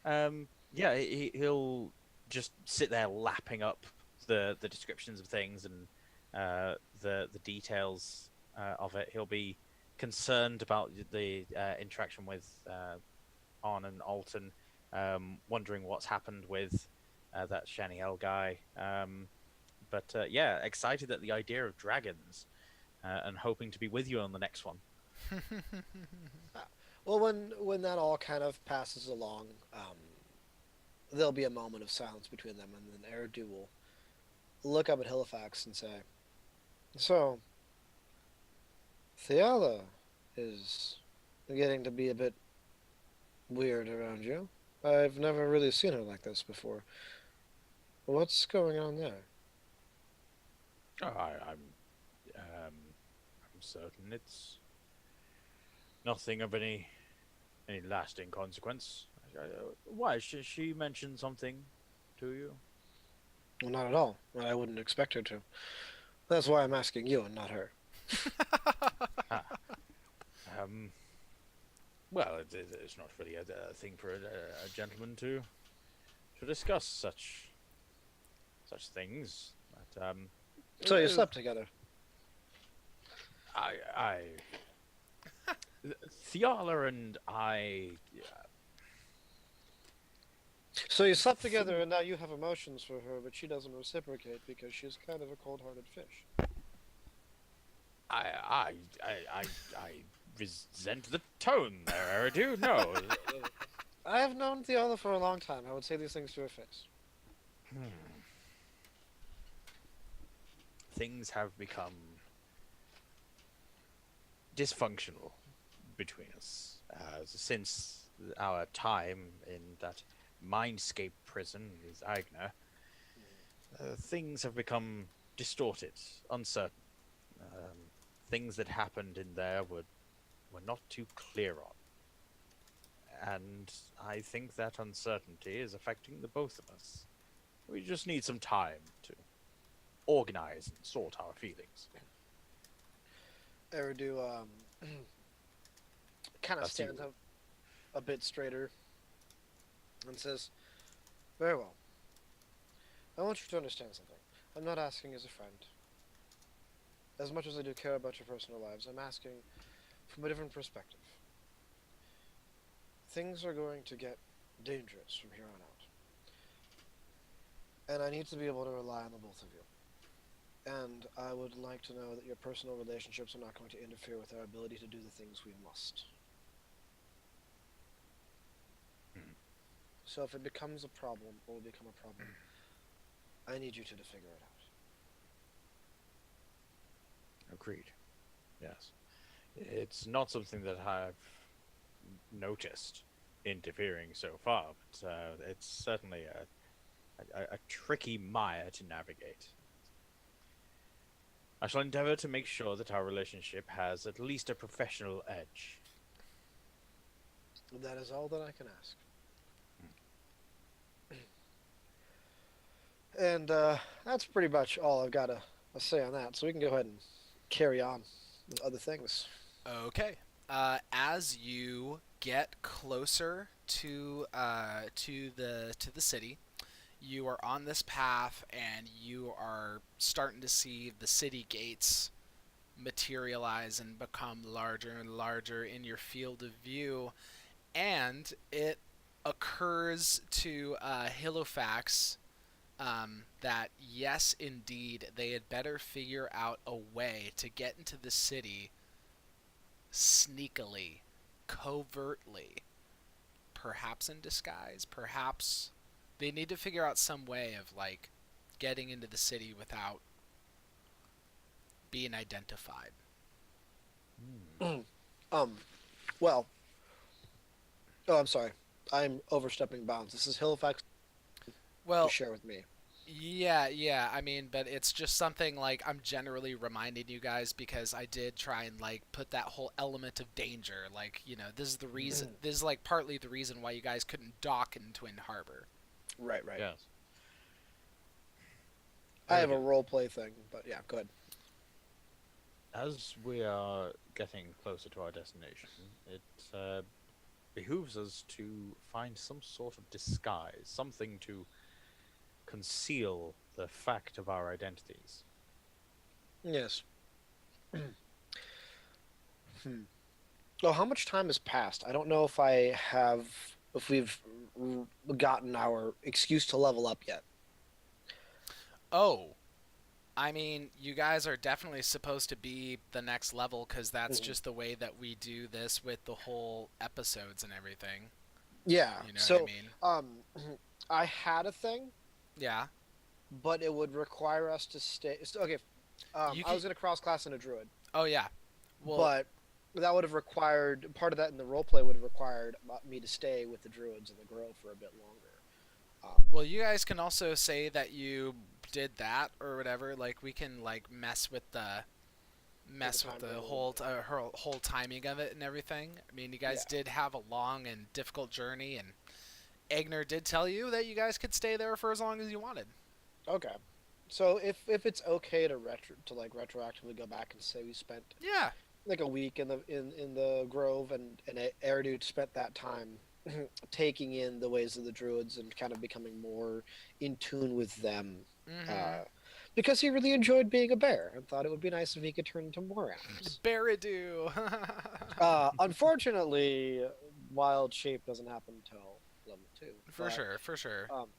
Yeah, he'll just sit there lapping up the descriptions of things and the details of it. He'll be concerned about the interaction with On and Alton, wondering what's happened with that Shaniel guy. But yeah, excited at the idea of dragons and hoping to be with you on the next one. Well, when that all kind of passes along, there'll be a moment of silence between them, and then Eridu will look up at Halifax and say, "So, Theala is getting to be a bit weird around you. I've never really seen her like this before. What's going on there?" Oh, I'm certain it's nothing of any lasting consequence. Why? She mentioned something to you? Well, not at all. I wouldn't expect her to. That's why I'm asking you and not her. Ah, well, it's not really a thing for a gentleman to discuss such things. But So you slept together. I Theala and I. So you slept together, and now you have emotions for her, but she doesn't reciprocate because she's kind of a cold-hearted fish. I resent the tone there, Eridu. No. I have known Theala for a long time. I would say these things to her face. Things have become dysfunctional between us since our time in that mindscape prison with Agner. Things have become distorted, uncertain. Things that happened in there were not too clear on. And I think that uncertainty is affecting the both of us. We just need some time to organize and sort our feelings. Eridu kind of That's you. stands up a bit straighter and says, "Very well. I want you to understand something. I'm not asking as a friend. As much as I do care about your personal lives, I'm asking from a different perspective. Things are going to get dangerous from here on out. And I need to be able to rely on the both of you. And I would like to know that your personal relationships are not going to interfere with our ability to do the things we must. So if it becomes a problem, or will become a problem, I need you two to figure it out." Agreed. Yes. It's not something that I've noticed interfering so far, but it's certainly a tricky mire to navigate. I shall endeavor to make sure that our relationship has at least a professional edge. That is all that I can ask. And that's pretty much all I've got to say on that. So we can go ahead and carry on with other things. Okay. As you get closer to the city, you are on this path, and you are starting to see the city gates materialize and become larger and larger in your field of view. And it occurs to Halifax that yes, indeed, they had better figure out a way to get into the city sneakily, covertly, perhaps in disguise, perhaps they need to figure out some way of like getting into the city without being identified. Um, well, oh, I'm sorry. I'm overstepping bounds. This is Halifax to Well, share with me. yeah. I mean, but it's just something like I'm generally reminding you guys because I did try and like put that whole element of danger. Like, this is the reason. This is like partly the reason why you guys couldn't dock in Twin Harbor. Right, right. Yes. I have Very a good. role play thing, but yeah, go ahead. As we are getting closer to our destination, it behooves us to find some sort of disguise, something to conceal the fact of our identities. Yes. Hmm. Oh, how much time has passed? I don't know if we've gotten our excuse to level up yet. Oh, I mean, you guys are definitely supposed to be the next level because that's Mhm. just the way that we do this with the whole episodes and everything. Yeah. You know what I So, mean? um, I had a thing, Yeah. but it would require us to stay. Okay. You I can. was gonna cross class in a druid, Oh yeah. Well, but that would have required part of that in the role play would have required me to stay with the druids in the grove for a bit longer. well, you guys can also say that you did that or whatever. Like we can like mess with Time a the little whole bit. whole timing of it and everything. I mean, you Yeah. guys did have a long and difficult journey, and Egner did tell you that you guys could stay there for as long as you wanted. Okay. So if it's okay to like retroactively go back and say we spent Yeah. like a week in the grove and Eridu spent that time taking in the ways of the druids and kind of becoming more in tune with them Mm-hmm. uh, because he really enjoyed being a bear and thought it would be nice if he could turn into more animals. Baridu. Unfortunately, wild shape doesn't happen until level 2, For but sure. For sure. um,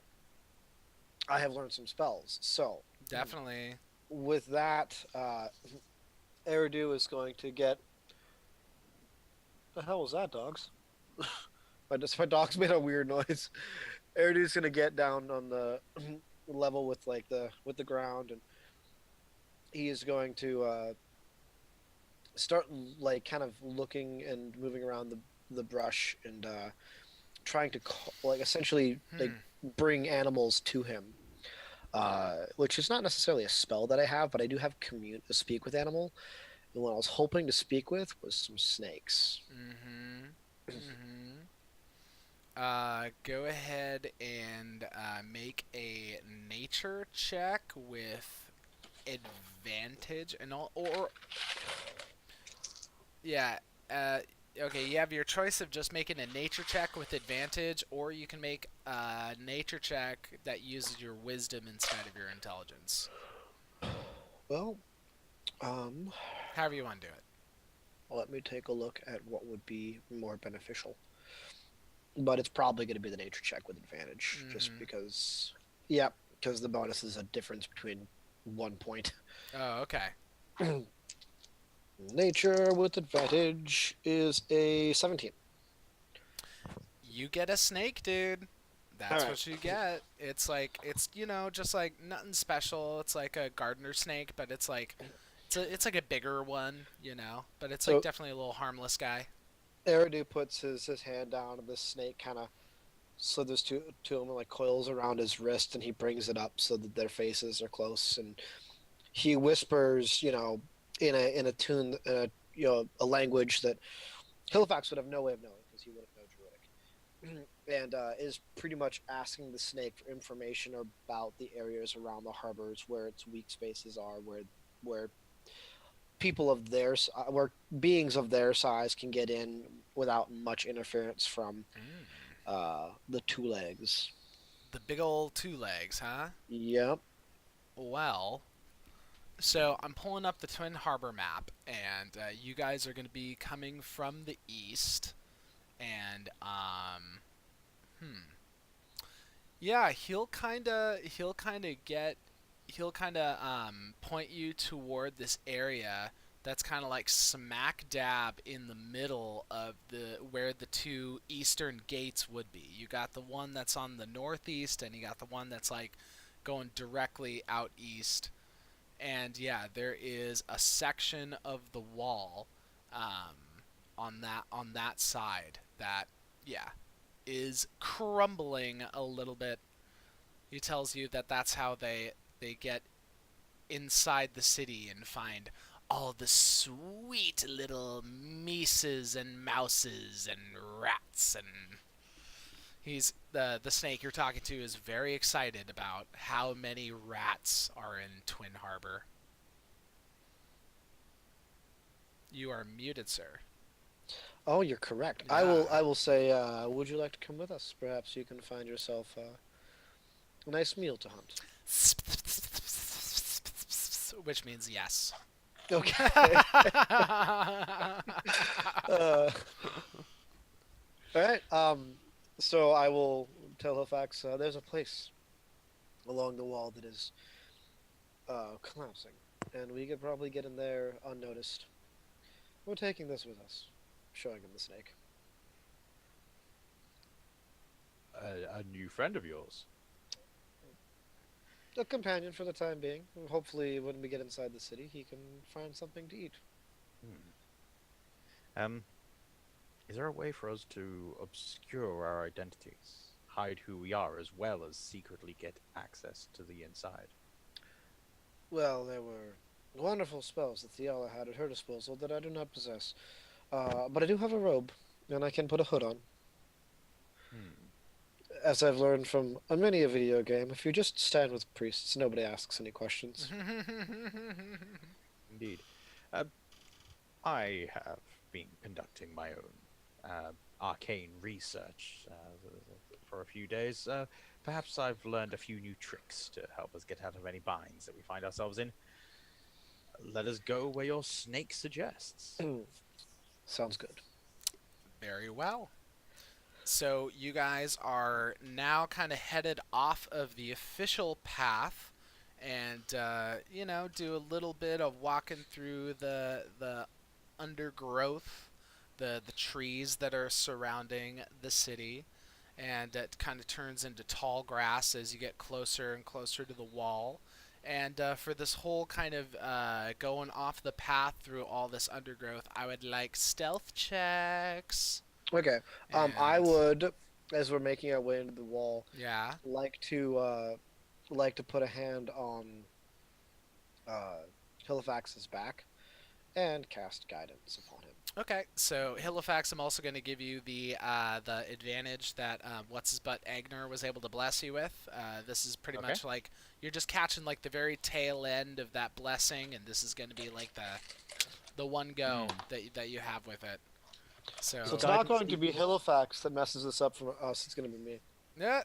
I have learned some spells. So Definitely. with that, Eridu is going to get. The hell was that, dogs? My dog's made a weird noise. Eridu's gonna get down on the level with the ground, and he is going to start like kind of looking and moving around the brush and trying to like essentially like Hmm. bring animals to him. Which is not necessarily a spell that I have, but I do have speak with animal. And what I was hoping to speak with was some snakes. Mm-hmm. Mm-hmm. Go ahead and make a nature check with advantage and all, or yeah. Okay, you have your choice of just making a nature check with advantage, or you can make a nature check that uses your wisdom instead of your intelligence. Well, um, However you want to do it. let me take a look at what would be more beneficial. But it's probably going to be the nature check with advantage, just Mm-hmm. because. Yeah, because the bonus is a difference between 1 point. Oh, okay. Nature with advantage is a 17. You get a snake, dude. All That's right. what you get. It's like just like nothing special. It's like a gardener snake, but it's like a bigger one. But it's like So definitely a little harmless guy. Eridu puts his hand down, and the snake kind of slithers to him and like coils around his wrist, and he brings it up so that their faces are close, and he whispers, in a tune, a language that Halifax would have no way of knowing because he wouldn't know Druidic, and is pretty much asking the snake for information about the areas around the harbors where its weak spaces are, where people of where beings of their size can get in without much interference from Mm. the two legs. The big old two legs, huh? Yep. Well, so I'm pulling up the Twin Harbor map, and you guys are going to be coming from the east, and hmm, Yeah, he'll kind of point you toward this area that's kind of like smack dab in the middle of the where the two eastern gates would be. You got the one that's on the northeast, and you got the one that's like going directly out east. And yeah, there is a section of the wall on that side that yeah is crumbling a little bit. He tells you that that's how they get inside the city and find all the sweet little mices and mouses and rats, and the snake you're talking to is very excited about how many rats are in Twin Harbor. You are muted, sir. Oh, you're correct. Yeah. I will say, would you like to come with us? Perhaps you can find yourself a nice meal to hunt. Which means yes. Okay. uh, all right. So I will tell Halifax, there's a place along the wall that is collapsing, and we could probably get in there unnoticed. We're taking this with us. Showing him the snake. A new friend of yours. A companion for the time being. Hopefully, when we get inside the city, he can find something to eat. Is there a way for us to obscure our identities, hide who we are, as well as secretly get access to the inside? Well, there were wonderful spells that Theala had at her disposal that I do not possess. But I do have a robe, and I can put a hood on. As I've learned from many a video game, if you just stand with priests, nobody asks any questions. Indeed. I have been conducting my own arcane research for a few days. Perhaps I've learned a few new tricks to help us get out of any binds that we find ourselves in. Let us go where your snake suggests. Sounds good. Very well. So you guys are now kind of headed off of the official path, and do a little bit of walking through the undergrowth, the trees that are surrounding the city, and it kind of turns into tall grass as you get closer and closer to the wall. And for this whole kind of going off the path through all this undergrowth, I would like stealth checks. Okay. I And- would, as we're making our way into the wall, Yeah. like to put a hand on Halifax's back and cast guidance upon him. Okay. So Halifax, I'm also going to give you the advantage that what's his butt Agner was able to bless you with. This is pretty Okay. much like you're just catching like the very tail end of that blessing, and this is going to be like the one go that you have with it. So So it's Guidance not going to equals- be Halifax that messes this up for us. It's going to be me. yeah,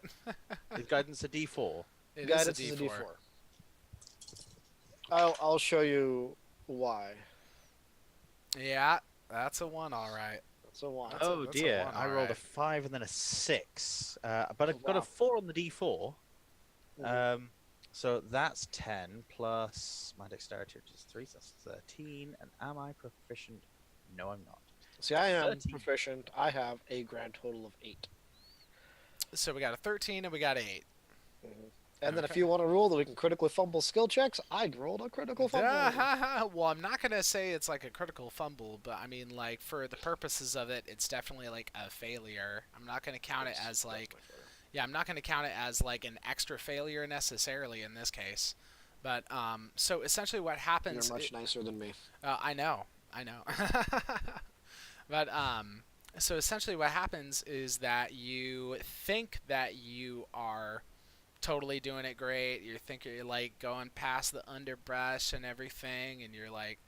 Is guidance a D4? it Guidance is is a a D4. D4. I'll show you why. Yeah, that's a one, all right. So why? That's a- Oh that's a dear, one, I rolled a alright. 5 and then a 6. But I've got wow. a 4 on the D4. Mhm. So that's 10 plus my dexterity, which is 3, so that's 13. And am I proficient? No, I'm not. See, I am 13. proficient. I have a grand total of 8. So we got a 13 and we got an 8. And then if Okay. you want to rule that we can critically fumble skill checks, I rolled a critical fumble. Well, I'm not gonna say it's like a critical fumble, but I mean, like for the purposes of it, it's definitely like a failure. I'm not gonna count it as like, yeah, I'm not gonna count it as like an extra failure necessarily in this case. But so essentially, what You're happens? much nicer than me. I know. But so essentially, what happens is that you think that you are totally doing it great. You think you're like going past the underbrush and everything, and you're like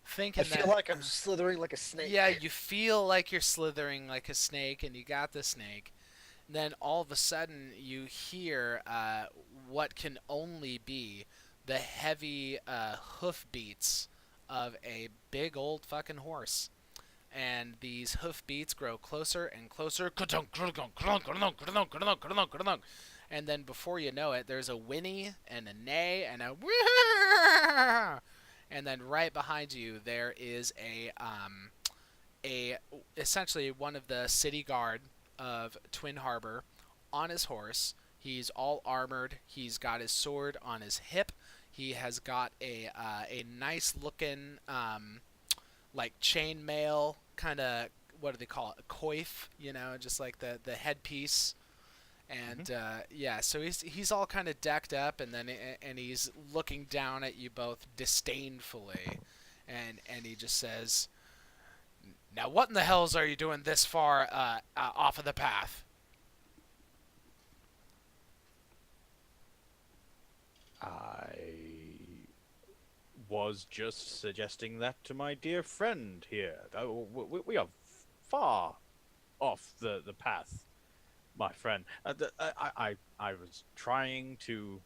thinking I feel that like I'm slithering like a snake. yeah, you feel like you're slithering like a snake, and you got the snake. And then all of a sudden, you hear what can only be the heavy hoof beats of a big old fucking horse. And these hoof beats grow closer and closer, and then before you know it, there's a whinny and a neigh and a wah, and then right behind you there is a essentially one of the city guard of Twin Harbor on his horse. He's all armored. He's got his sword on his hip. He has got a nice looking like chainmail kind of, what do they call it, a coif, just like the headpiece. And yeah, so he's all kind of decked up, and he's looking down at you both disdainfully, and he just says, "Now what in the hells are you doing this far off of the path?" I was just suggesting that to my dear friend here. We are far off the path, my friend. I was trying to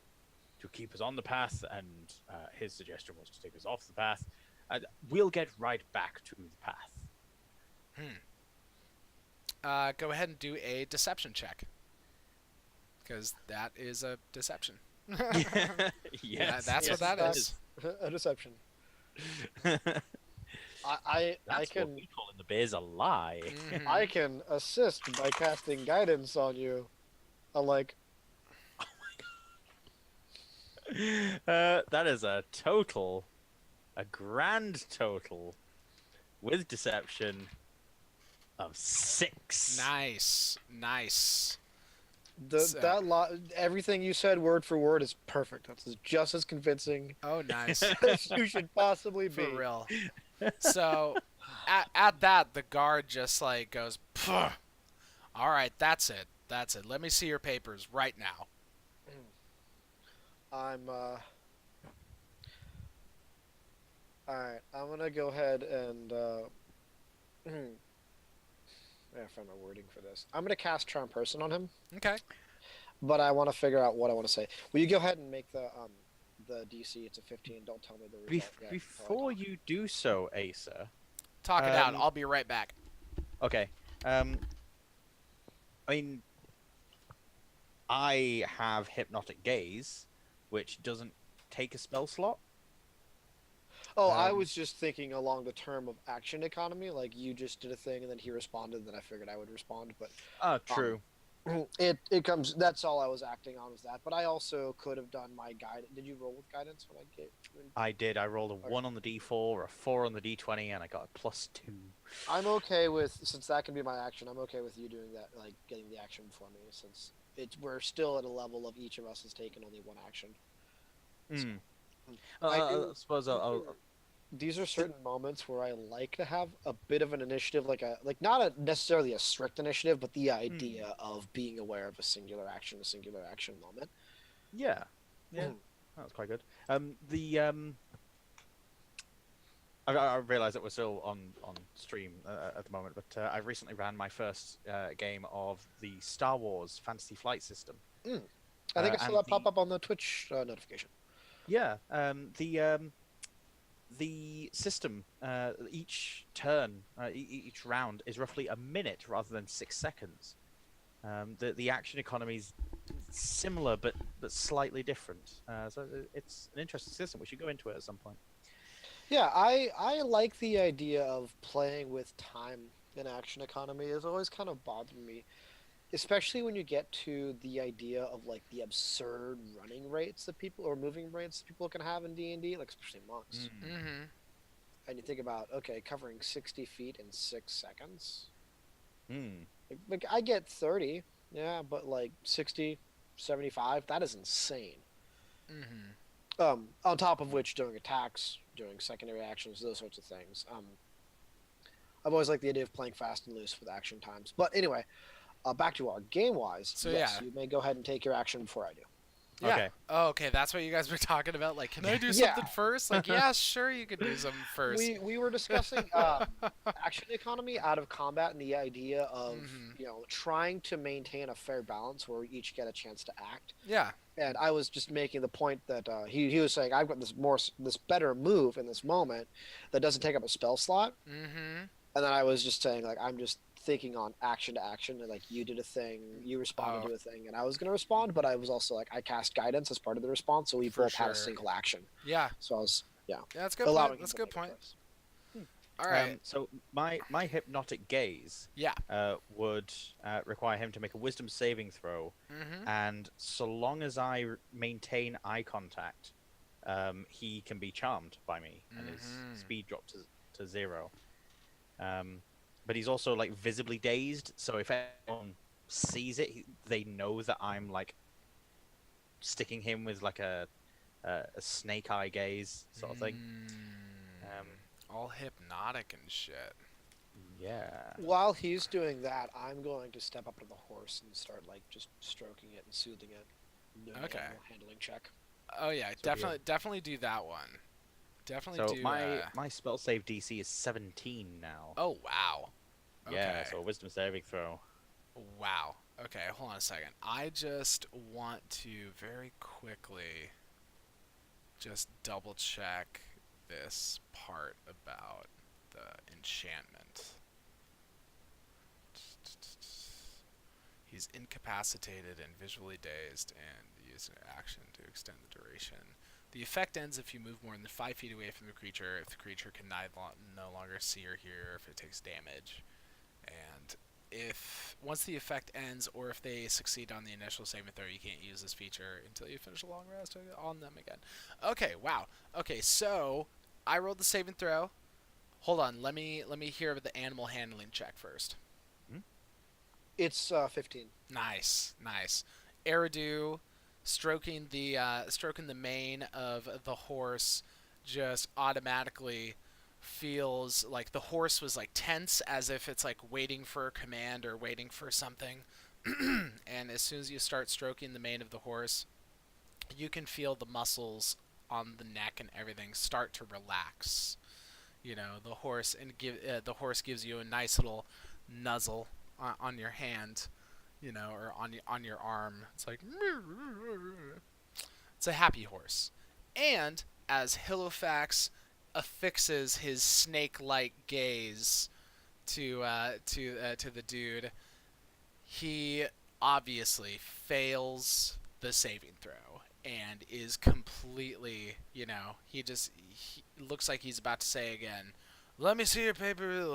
keep us on the path, and his suggestion was to take us off the path. We'll get right back to the path. Go ahead and do a deception check, because that is a deception. Yes, that's what that is. A deception. That's I what can we call in the biz a lie. Mhm. I can assist by casting guidance on you. Unlike That is a grand total, with deception, of 6. Nice. So- everything you said word for word is perfect. That's just as convincing Oh, nice. as you should possibly For be. real. So, at that, the guard just like goes, "Pfft. All right, that's it. Let me see your papers right now." I'm Alright, I'm gonna go ahead and I found my wording for this. I'm gonna cast Charm Person on him, Okay. but I want to figure out what I want to say. Will you go ahead and make the DC? It's a 15. Don't tell me the result yet. Before you do so, Asa. Talk it out. Um, I'll be right back. Okay. I mean, I have Hypnotic Gaze, which doesn't take a spell slot. Oh, I Um, was just thinking along the term of action economy. Like you just did a thing and then he responded, and then I figured I would respond. But Oh, true. it comes. That's all I was acting on was that. But I also could have done my guide. Did you roll with guidance when I gave? I did. I rolled a 1 on the D4, a 4 on the D20, and I got a +2. I'm okay with, since that can be my action. I'm okay with you doing that, like getting the action for me, since we're still at a level of each of us has taken only one action. Mm. I I do- suppose I'll These are certain moments where I like to have a bit of an initiative, like not necessarily a strict initiative, but the idea of being aware of a singular action moment. Yeah, yeah, Mm. that was quite good. I realise that we're still on stream at the moment, but I recently ran my first game of the Star Wars Fantasy Flight System. I think I saw and that pop up on the Twitch notification. Yeah, the system, each turn, each round is roughly a minute rather than 6 seconds. The action economy is similar but slightly different. So it's an interesting system. We should go into it at some point. Yeah, I like the idea of playing with time in action economy. It's always kind of bothered me, especially when you get to the idea of like the absurd running rates that people or moving rates that people can have in D&D, like especially monks. Mm-hmm. And you think about, okay, covering 60 feet in 6 seconds. Mm. Like I get 30, yeah, but like 60, 75, that is insane. Mm-hmm. On top of which, doing attacks, doing secondary actions, those sorts of things. I've always liked the idea of playing fast and loose with action times. But anyway, back to our game-wise. So, yes, yeah. you may go ahead and take your action before I do. Yeah. Okay. Oh, okay. That's what you guys were talking about. Like, can I do Yeah. something first? Like, yeah, sure, you could do something first. We were discussing action economy out of combat and the idea of Mhm. trying to maintain a fair balance where we each get a chance to act. Yeah. And I was just making the point that he was saying I've got this better move in this moment that doesn't take up a spell slot. Mm-hmm. And then I was just saying, like, I'm just thinking on action to action, and like you did a thing, you responded Oh. to a thing, and I was gonna respond, but I was also like I cast guidance as part of the response, so we For both had a sure. single action. Yeah, So I was yeah, that's a good allowing point. him That's a to good make point. choice. All right. So my hypnotic gaze Yeah. would require him to make a wisdom saving throw, Mm-hmm. and so long as I maintain eye contact, he can be charmed by me, and his Mhm. speed drops to 0. But he's also like visibly dazed, so if anyone sees it, they know that I'm like sticking him with like a snake eye gaze sort of thing. All hypnotic and shit. Yeah. While he's doing that, I'm going to step up to the horse and start like just stroking it and soothing it. No Okay. animal handling check. Oh yeah, So definitely do that one. Definitely So do. my spell save DC is 17 now. Oh wow. Yeah, Okay. so a wisdom saving throw. Wow. Okay, hold on a second. I just want to very quickly just double check this part about the enchantment. He's incapacitated and visually dazed and use an action to extend the duration. The effect ends if you move more than 5 feet away from the creature, if the creature can no longer see or hear, or if it takes damage. And if once the effect ends, or if they succeed on the initial saving throw, you can't use this feature until you finish a long rest on them again. Okay, wow. Okay, so I rolled the saving throw. Hold on, let me hear about the animal handling check first. It's 15. Nice. Eridu stroking the mane of the horse just automatically feels like the horse was like tense, as if it's like waiting for a command or waiting for something. And as soon as you start stroking the mane of the horse, you can feel the muscles on the neck and everything start to relax. You know, the horse gives you a nice little nuzzle on your hand, you know, or on your arm. It's like it's a happy horse. And as Halifax affixes his snake-like gaze to the dude, he obviously fails the saving throw and is completely, you know, he looks like he's about to say again, "Let me see your paper."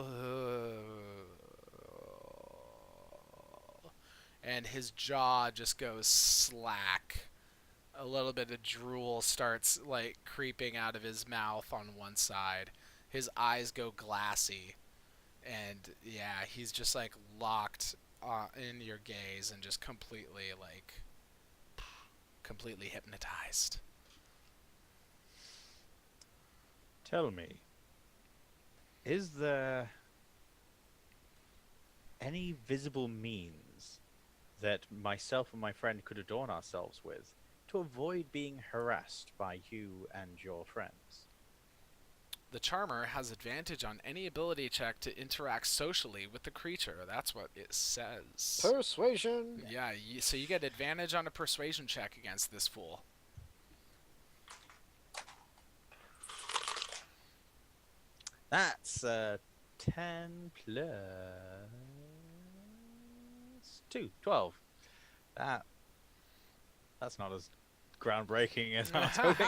And his jaw just goes slack. A little bit of drool starts like creeping out of his mouth on one side. His eyes go glassy, and yeah, he's just like locked in your gaze and just completely hypnotized. Tell me, is there any visible means that myself and my friend could adorn ourselves with to avoid being harassed by you and your friends? The charmer has advantage on any ability check to interact socially with the creature. That's what it says. Persuasion. Yeah, so you get advantage on a persuasion check against this fool. That's 10 plus 2, 12. That's not as groundbreaking as I was hoping.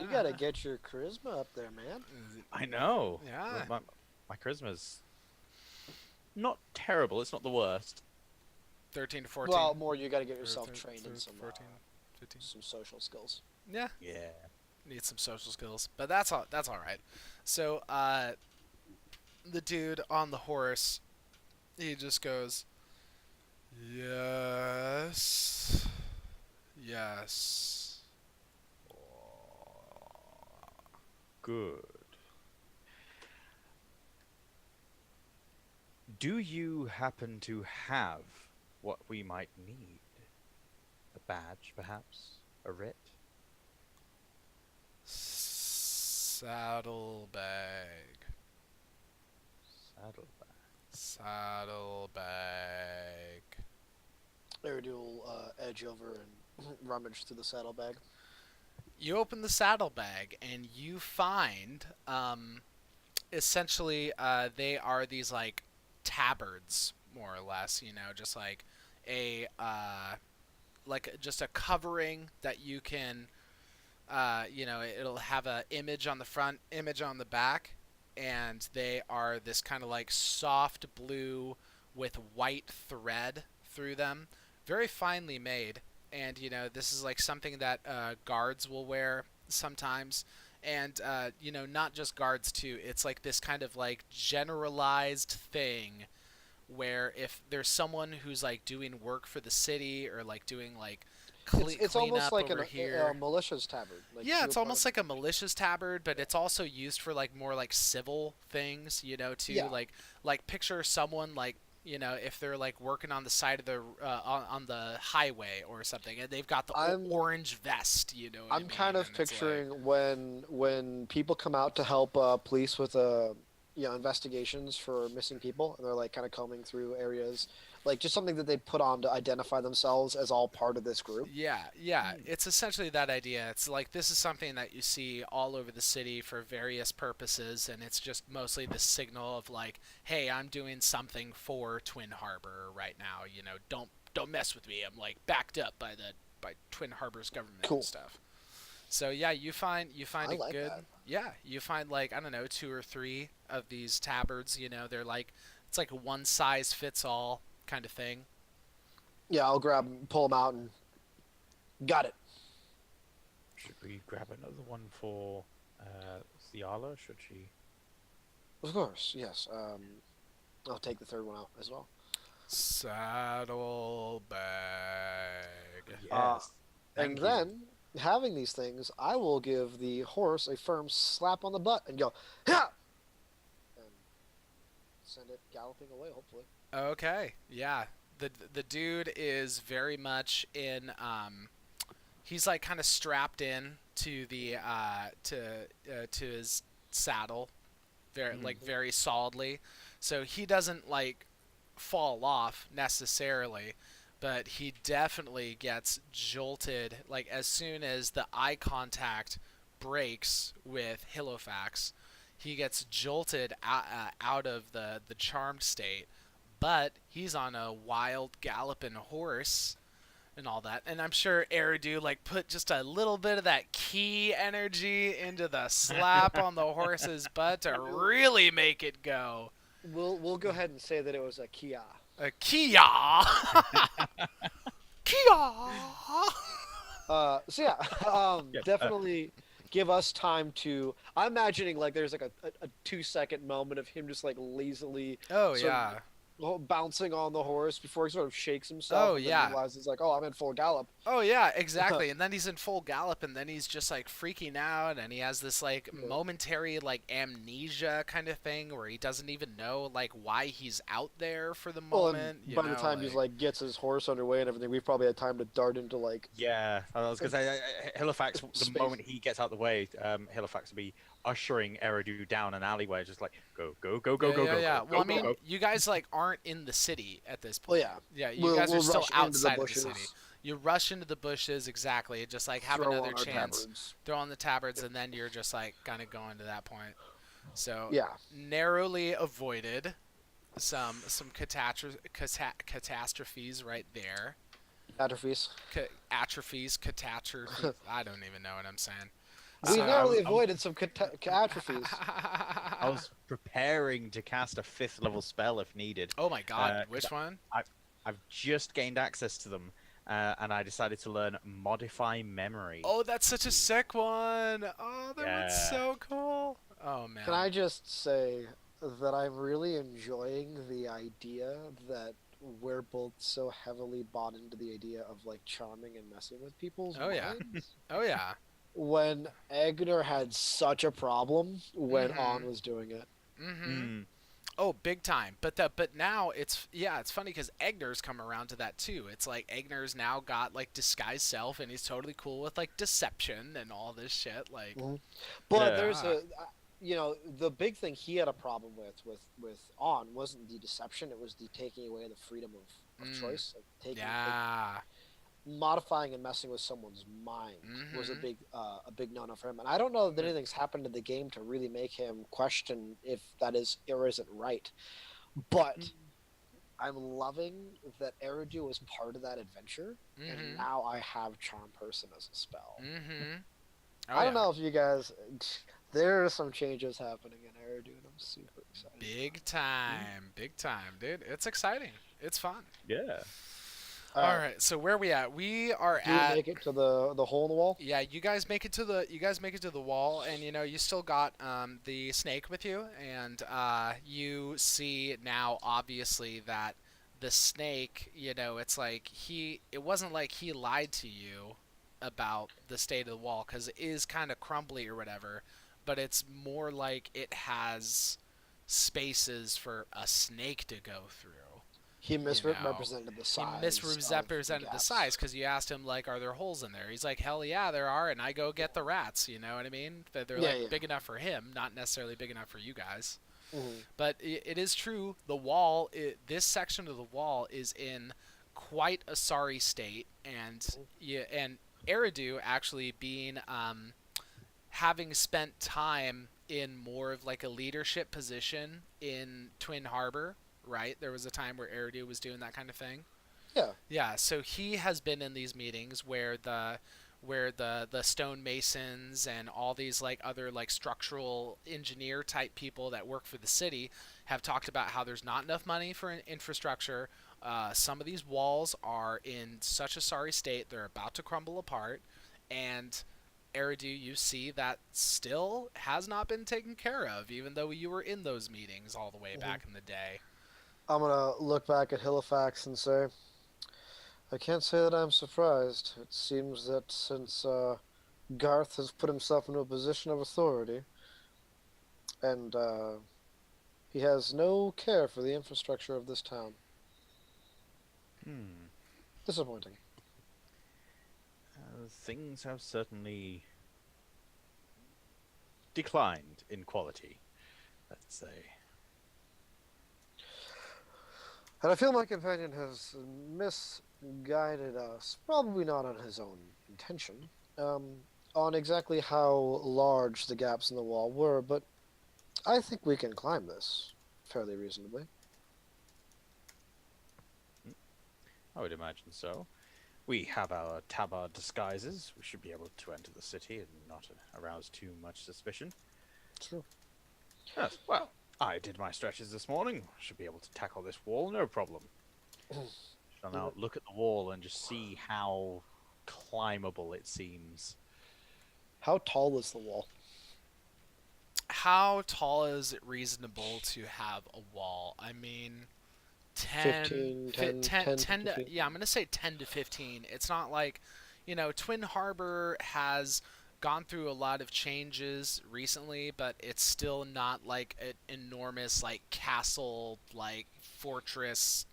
You gotta get your charisma up there, man. I know. Yeah. My charisma's not terrible. It's not the worst. 13 to 14. Well, more you gotta get Or yourself thir- trained in some 14, 15. some social skills. Yeah, Yeah. need some social skills, but that's all right. So, the dude on the horse, he just goes, "Yes. Yes." Good. Do you happen to have what we might need? A badge, perhaps? A writ? Saddlebag. Saddlebag. Saddlebag. Eridu will edge over and rummage through the saddlebag. You open the saddlebag and you find, essentially, they are these like tabards, more or less. You know, just like a just a covering that you can, you know, it'll have a image on the front, image on the back, and they are this kind of like soft blue with white thread through them, very finely made. And you know, this is like something that guards will wear sometimes, and you know, not just guards too. It's like this kind of like generalized thing where if there's someone who's like doing work for the city or like doing like It's almost cleanup like over here. a militia's tabard. Like Yeah, you're it's part almost of- like a malicious tabard, but it's also used for like more like civil things, you know, too. Yeah. Like picture someone like, you know, if they're like working on the side of the on the highway or something, and they've got the orange vest, you know. What I I'm kind mean? of And it's like- picturing when people come out to help police with investigations for missing people, and they're like kind of combing through areas, like just something that they put on to identify themselves as all part of this group. Yeah, it's essentially that idea. It's like this is something that you see all over the city for various purposes, and it's just mostly the signal of like, hey, I'm doing something for Twin Harbor right now. You know, don't mess with me. I'm like backed up by Twin Harbor's government Cool. and stuff. So yeah, you find I it like good. that. Yeah, you find like I don't know 2 or 3 of these tabards. You know, they're like it's like a one size fits all kind of thing. Yeah, I'll pull them out, and got it. Should we grab another one for Ciala? Should she? Of course, yes. I'll take the third one out as well. Saddlebag. Yes. And Thank you. then, having these things, I will give the horse a firm slap on the butt and go, "Ha!" and send it galloping away. Hopefully. Okay, yeah. The dude is very much in he's like kind of strapped in to the to his saddle very Mhm. like very solidly. So he doesn't like fall off necessarily, but he definitely gets jolted like as soon as the eye contact breaks with Halifax. He gets jolted out of the charmed state, but he's on a wild galloping horse and all that. And I'm sure Eridu like put just a little bit of that key energy into the slap on the horse's butt to really make it go. We'll go ahead and say that it was a Kia. A Kia. Kia. So yeah, Yeah. definitely give us time to. I'm imagining like there's like a 2-second moment of him just like lazily Oh So- yeah. bouncing on the horse before he sort of shakes himself. Oh, and then yeah. realizes like, oh, I'm in full gallop. Oh yeah, exactly. And then he's in full gallop, and then he's just like freaking out, and he has this like Yeah. momentary like amnesia kind of thing where he doesn't even know like why he's out there for the Well, moment. and by the time he's like gets his horse underway and everything, we've probably had time to dart into like. Yeah, I was gonna say Halifax. The Space. moment he gets out the way, Halifax will be ushering Eridu down an alleyway, just like go, go, go, go, yeah, go, yeah, go, yeah. go, Well, I go, mean, go. you guys like aren't in the city at this Well, point. yeah. Yeah, you We'll- guys are we'll still rush into the outside of the bushes. city. You rush into the bushes, exactly. Just like have Throw another on our chance. tabards. Throw on the tabards, and then you're just like kind of going to that point. So Yeah. narrowly avoided some catastrophes right there. Atrophies. Atrophies, catastrophes. I don't even know what I'm saying. We So- narrowly avoided some atrophies. I was preparing to cast a 5th level spell if needed. Oh my god, Uh, which one? I've just gained access to them, and I decided to learn Modify Memory. Oh, that's such a sick one. Oh, that one's Yeah. so cool. Oh man. Can I just say that I'm really enjoying the idea that we're both so heavily bought into the idea of like charming and messing with people's Oh, yeah. minds. Oh yeah. When Egner had such a problem when Mhm. On was doing it. Mm-hmm. Mm. Oh, big time. But now it's funny because Egner's come around to that too. It's like Egner's now got like disguised self, and he's totally cool with like deception and all this shit. Like, But Yeah. there's the big thing he had a problem with On wasn't the deception; it was the taking away the freedom of Mm. choice, like taking yeah. modifying and messing with someone's mind was a Mhm. big no-no for him. And I don't know that anything's happened in the game to really make him question if that is or isn't right. But I'm loving that Eridu was part of that adventure, and Mm-hmm. now I have Charm Person as a spell. Mm-hmm. Oh, I don't yeah. know if you guys. There are some changes happening in Eridu, and I'm super excited. Big time, dude. It's exciting. It's fun. Yeah. All right, so where we at? We are Do we at. make it to the hole in the wall? Yeah, you guys make it to the wall, and you still got the snake with you, and you see now obviously that the snake, it's like it wasn't like he lied to you about the state of the wall because it is kind of crumbly or whatever, but it's more like it has spaces for a snake to go through. He know, misrepresented the size. He misrepresented the size because you asked him like, "Are there holes in there?" He's like, "Hell yeah, there are," and I go get the rats. You know what I mean? They're Yeah, like yeah. big enough for him, not necessarily big enough for you guys. Mhm. But it is true. The wall, this section of the wall, is in quite a sorry state, and Eridu actually being having spent time in more of like a leadership position in Twin Harbor, right? There was a time where Eridu was doing that kind of thing. Yeah. Yeah, so he has been in these meetings where the stonemasons and all these like other like structural engineer type people that work for the city have talked about how there's not enough money for infrastructure. Some of these walls are in such a sorry state; they're about to crumble apart, and Eridu, you see that still has not been taken care of, even though you were in those meetings all the way back in the day. I'm gonna look back at Halifax and say, I can't say that I'm surprised. It seems that since Garth has put himself into a position of authority, and he has no care for the infrastructure of this town. Hmm. Disappointing. Things have certainly declined in quality, let's say. And I feel my companion has misguided us, probably not on his own intention, on exactly how large the gaps in the wall were, but I think we can climb this fairly reasonably. I would imagine so. We have our tabard disguises. We should be able to enter the city and not arouse too much suspicion. True. Yes, well, I did my stretches this morning. Should be able to tackle this wall, no problem. Shall now look at the wall and just see how climbable it seems. How tall is the wall? How tall is it reasonable to have a wall? I mean, 10, 15, 10, 10, 10, 10 to 15. yeah, I'm going to say 10 to 15. It's not like, Twin Harbor has gone through a lot of changes recently, but it's still not like an enormous, like, castle, like, fortress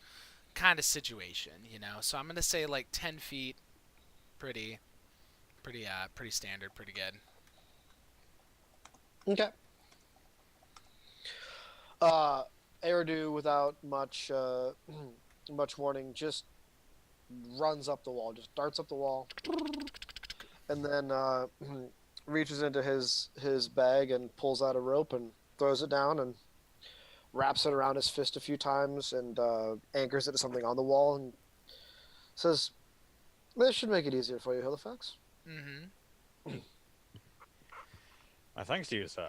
kind of situation. So I'm going to say, like, 10 feet, pretty standard, pretty good. Okay. Eridu, without much much warning, just runs up the wall, just darts up the wall, and then reaches into his bag and pulls out a rope and throws it down and wraps it around his fist a few times and anchors it to something on the wall and says, "This should make it easier for you, Halifax." Mm-hmm. My thanks to you, sir.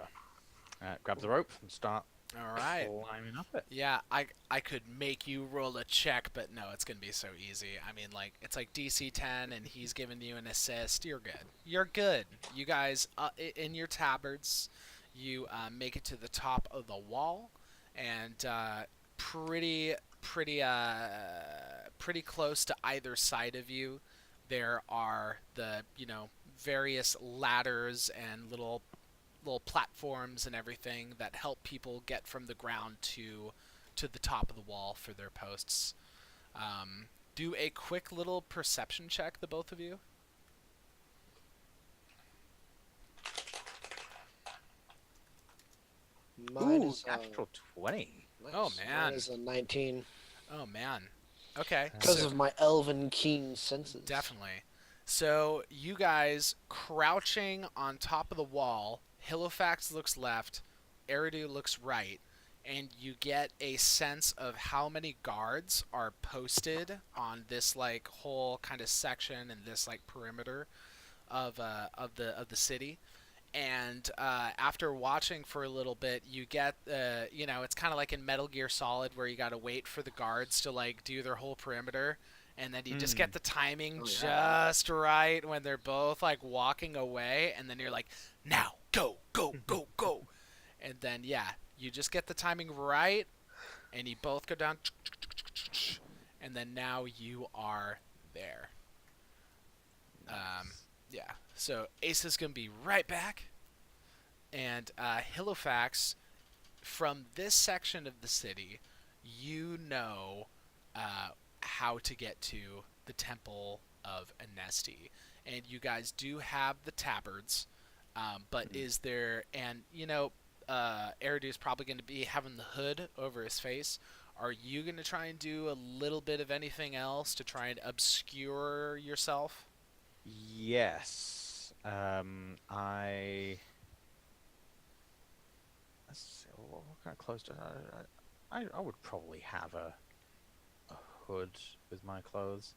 Grab the rope and start All right. climbing up it. Yeah, I could make you roll a check, but no, it's gonna be so easy. I mean, like it's like DC 10, and he's giving you an assist. You're good. You're good. You guys, in your tabards, you make it to the top of the wall, and pretty close to either side of you, there are the various ladders and little platforms and everything that help people get from the ground to the top of the wall for their posts. Do a quick little perception check, the both of you. Mine Ooh, is natural 20. nice. Oh, man. Mine is a 19 Oh man. Okay. because so- of my elven keen senses. Definitely. So you guys crouching on top of the wall. Halifax looks left. Eridu looks right, and you get a sense of how many guards are posted on this like whole kind of section and this like perimeter of the city. And after watching for a little bit, you get it's kind of like in Metal Gear Solid where you got to wait for the guards to like do their whole perimeter, and then you just get the timing Oh, yeah. just right when they're both like walking away, and then you're like, now go go go go, and then yeah, you just get the timing right, and you both go down, and then now you are there. Um, yeah. So Ace is gonna be right back, and Halifax, from this section of the city, you know how to get to the Temple of Anesti, and you guys do have the tabards. But is there, and Eridu's probably going to be having the hood over his face. Are you going to try and do a little bit of anything else to try and obscure yourself? Yes. Let's see, what kind of clothes do I would probably have a hood with my clothes.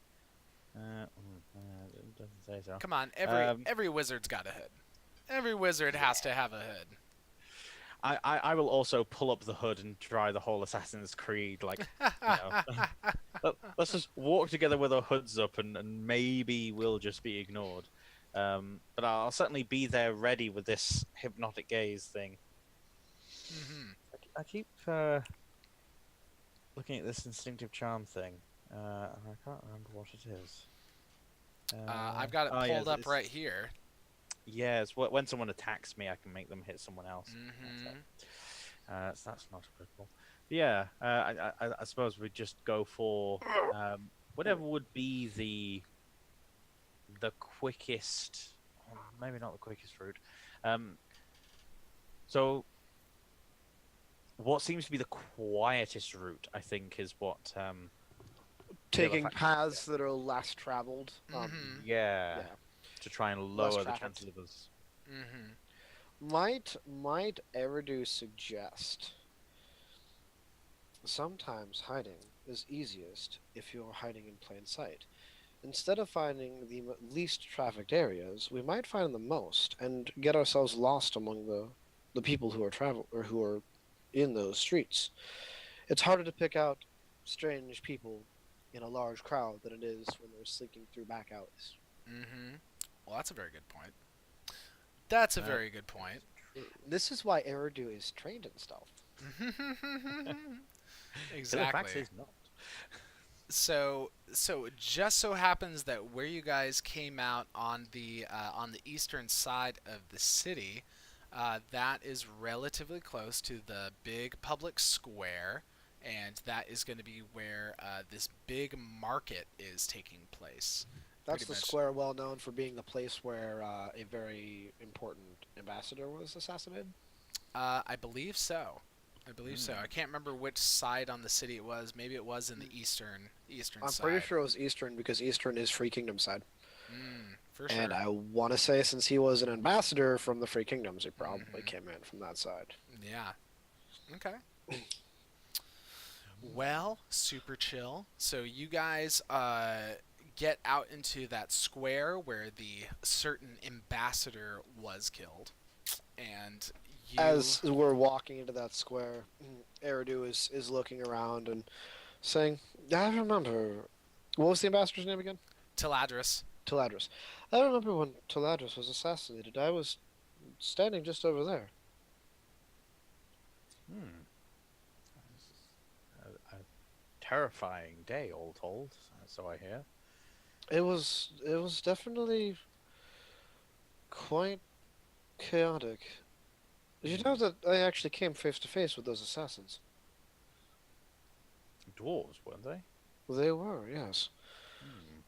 It doesn't say so. Come on, Um, every wizard's got a hood. Every wizard has to have a hood. I will also pull up the hood and try the whole Assassin's Creed, like, let's just walk together with our hoods up and maybe we'll just be ignored. But I'll certainly be there ready with this hypnotic gaze thing. Hmm. I keep looking at this instinctive charm thing, and I can't remember what it is. I've got it oh, pulled yeah, up right here. Yeah, it's when someone attacks me, I can make them hit someone else. Hmm. So that's not applicable. But yeah, I suppose we just go for whatever would be the quickest, or maybe not the quickest route. So what seems to be the quietest route, I think, is what Taking Halifax- paths that are less traveled. Mhm. yeah, Yeah. to try and Less lower the traffic. chances of us. Hmm. Might Eridu suggest sometimes hiding is easiest if you're hiding in plain sight. Instead of finding the least trafficked areas, we might find the most and get ourselves lost among the people who are travel or who are in those streets. It's harder to pick out strange people in a large crowd than it is when they're slinking through back alleys. Hmm. Well, that's a very good point. That's a Uh, very good point. This is why Eridu is trained in stealth. Halifax Exactly. is not. So it just so happens that where you guys came out on the eastern side of the city, that is relatively close to the big public square, and that is going to be where this big market is taking place. That's Pretty the much. square well known for being the place where a very important ambassador was assassinated. I believe so. I believe so. I can't remember which side on the city it was. Maybe it was in the eastern I'm side. pretty sure it was Eastern because Eastern is Free Kingdom side. For sure. And I want to say since he was an ambassador from the Free Kingdoms, he probably Mhm. came in from that side. Yeah. Okay. Well, super chill. So you guys get out into that square where the certain ambassador was killed, and you. As we're walking into that square, Eridu is looking around and saying, I remember. What was the ambassador's name again? Teladris. Teladris. I remember when Teladris was assassinated. I was standing just over there. Hmm. This is a terrifying day, all told. So I hear. It was definitely quite chaotic. Did you know that I actually came face to face with those assassins? Dwarves, weren't they? They were, yes. Hmm.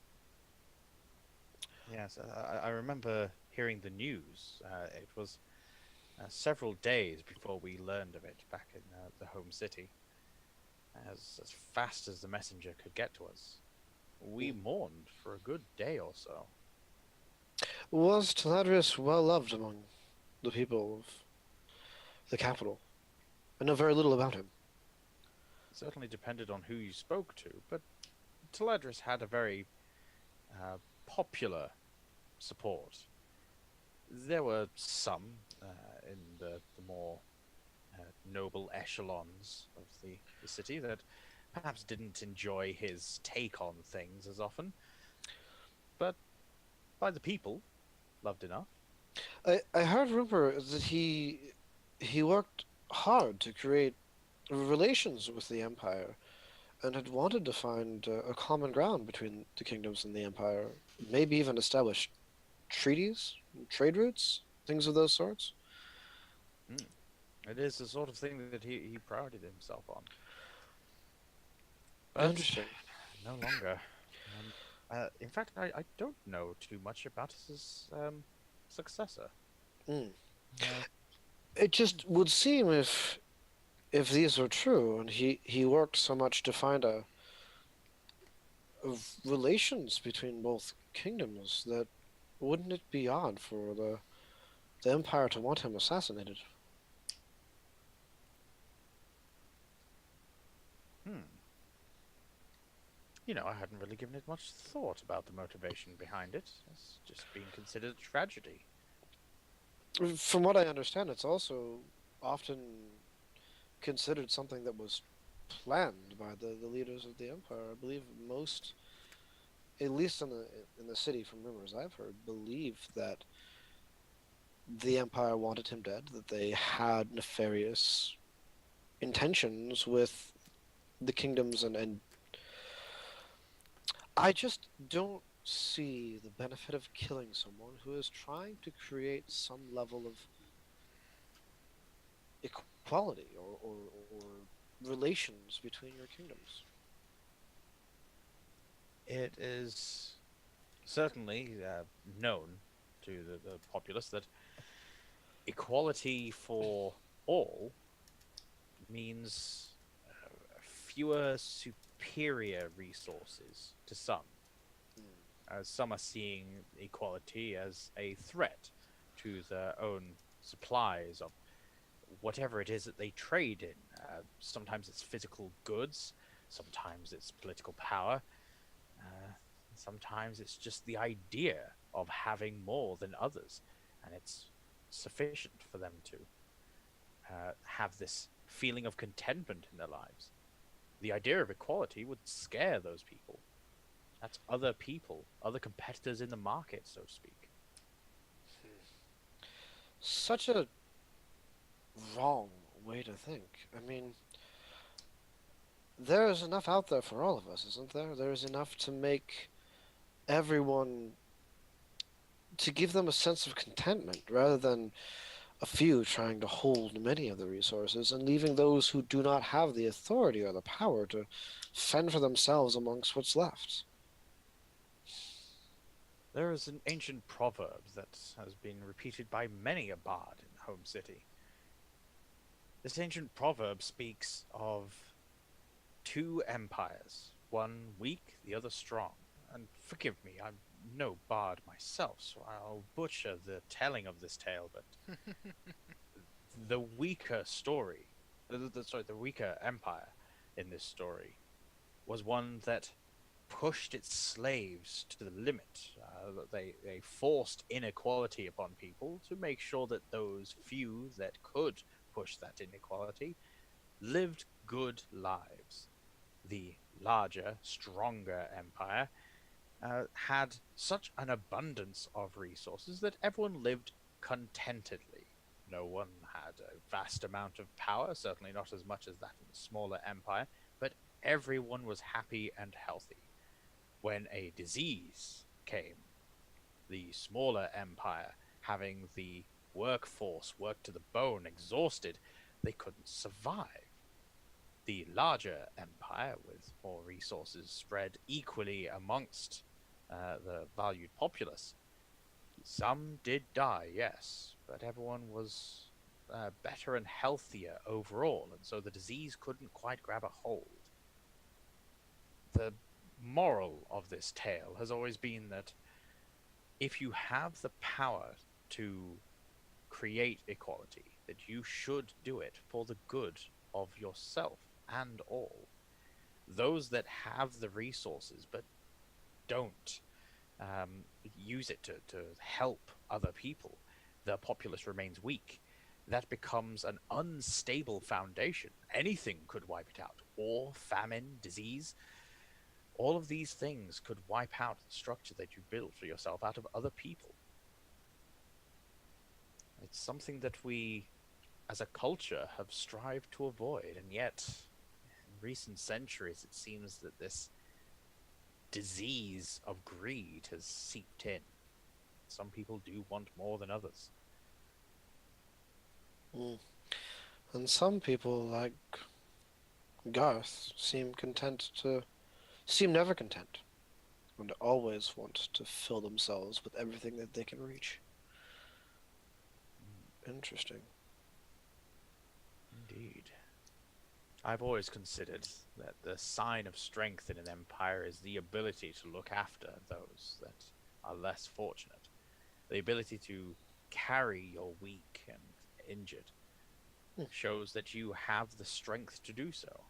Yes, I remember hearing the news. It was several days before we learned of it back in the home city. As fast as the messenger could get to us, we mourned for a good day or so. Was Teladrius well loved among the people of the capital? I know very little about him. certainly depended on who you spoke to, but Teledris had a very popular support. There were some in the more noble echelons of the city that perhaps didn't enjoy his take on things as often, but by the people, loved enough. I heard rumor that he worked hard to create relations with the Empire and had wanted to find a common ground between the kingdoms and the Empire, maybe even establish treaties, trade routes, things of those sorts. It is the sort of thing that he prided himself on. But Interesting. no longer. In fact, I don't know too much about his successor. Mm. Uh, It just would seem if these are true, and he worked so much to find a of relations between both kingdoms, that wouldn't it be odd for the Empire to want him assassinated? hmm. You know, I hadn't really given it much thought about the motivation behind it. It's just being considered a tragedy. From what I understand, it's also often considered something that was planned by the leaders of the Empire. I believe most, at least in the city, from rumors I've heard, believe that the Empire wanted him dead, that they had nefarious intentions with the kingdoms, and I just don't see the benefit of killing someone who is trying to create some level of equality or relations between your kingdoms. It is certainly known to the populace that equality for all means fewer superior resources to some, as some are seeing equality as a threat to their own supplies of whatever it is that they trade in. Sometimes it's physical goods, sometimes it's political power, sometimes it's just the idea of having more than others, and it's sufficient for them to have this feeling of contentment in their lives. The idea of equality would scare those people. That's other people, other competitors in the market, so to speak. Such a wrong way to think. I mean, there is enough out there for all of us, isn't there? There is enough to make everyone, to give them a sense of contentment rather than a few trying to hold many of the resources and leaving those who do not have the authority or the power to fend for themselves amongst what's left. There is an ancient proverb that has been repeated by many a bard in Home City. This ancient proverb speaks of two empires, one weak, the other strong. And forgive me, I'm no bard myself, so I'll butcher the telling of this tale, but the weaker story, the weaker empire in this story was one that pushed its slaves to the limit. They forced inequality upon people to make sure that those few that could push that inequality lived good lives. The larger, stronger empire had such an abundance of resources that everyone lived contentedly. No one had a vast amount of power, certainly not as much as that in the smaller empire, but everyone was happy and healthy. When a disease came, the smaller empire, having the workforce worked to the bone, exhausted, they couldn't survive. The larger empire, with more resources spread equally amongst the valued populace, some did die, yes, but everyone was better and healthier overall, and so the disease couldn't quite grab a hold. The moral of this tale has always been that if you have the power to create equality, that you should do it for the good of yourself and all. Those that have the resources but don't use it to help other people, the populace remains weak. That becomes an unstable foundation. Anything could wipe it out. War, famine, disease, all of these things could wipe out the structure that you built for yourself out of other people. It's something that we, as a culture, have strived to avoid, and yet, in recent centuries, it seems that this disease of greed has seeped in. Some people do want more than others. Mm. And some people, like Garth, seem never content, and always want to fill themselves with everything that they can reach. Interesting. Indeed. I've always considered that the sign of strength in an empire is the ability to look after those that are less fortunate, the ability to carry your weak and injured. Shows that you have the strength to do so.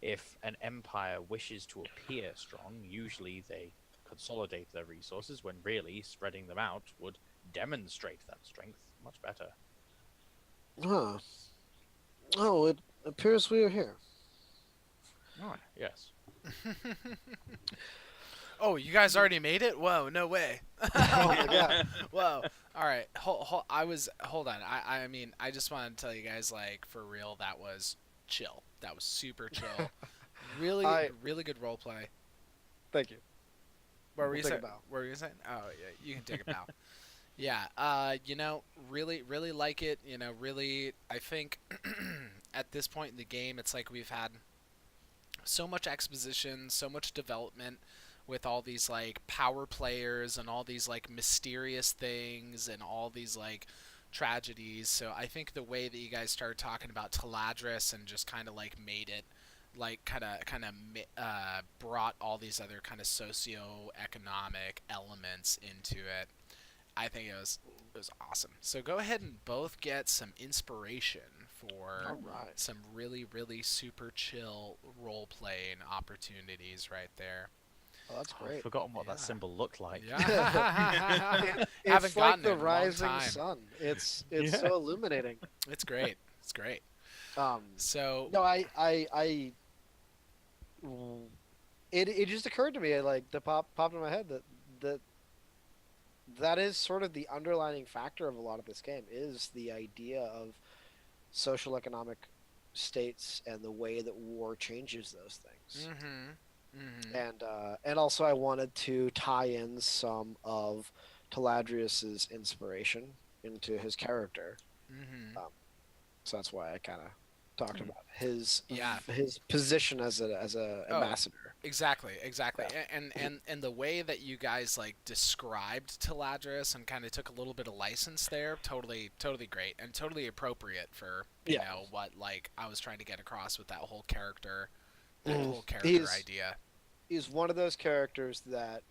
If an empire wishes to appear strong, usually they consolidate their resources when really spreading them out would demonstrate that strength much better. Huh. Oh, it appears we are here. Oh, yes. Oh, you guys already made it? Whoa, no way. Oh my god. Whoa. All right. Hold on. I mean, I just wanted to tell you guys, like, for real, that was chill. That was super chill. Really, really good role play. Thank you. What were We'll you take a saying? bow. What were you saying? Oh, yeah, you can take a bow. Yeah. You know, really, really like it. You know, really, I think at this point in the game, it's like we've had so much exposition, so much development with all these like power players and all these like mysterious things and all these like tragedies. So I think the way that you guys started talking about Taladris and just kind of like made it like brought all these other kind of socio-economic elements into it. I think it was awesome. So go ahead and both get some inspiration for All right. some really really super chill role playing opportunities right there. Oh, that's I've great. forgotten what Yeah. that symbol looked like. Yeah. It's Haven't like gotten it the in a long rising time. sun. It's Yeah. so illuminating. It's great. It's great. Um, So no, it just occurred to me, like, that popped in my head that that is sort of the underlining factor of a lot of this game is the idea of social economic states and the way that war changes those things. And also I wanted to tie in some of Taladrius's inspiration into his character. So that's why I kind of talked about his Yeah. his position as a Oh. ambassador. Exactly, exactly. Yeah. And the way that you guys like described Taladris and kind of took a little bit of license there, totally great and totally appropriate for you Yeah. know what like I was trying to get across with that whole character, that Mhm. whole character He's- idea. He's one of those characters that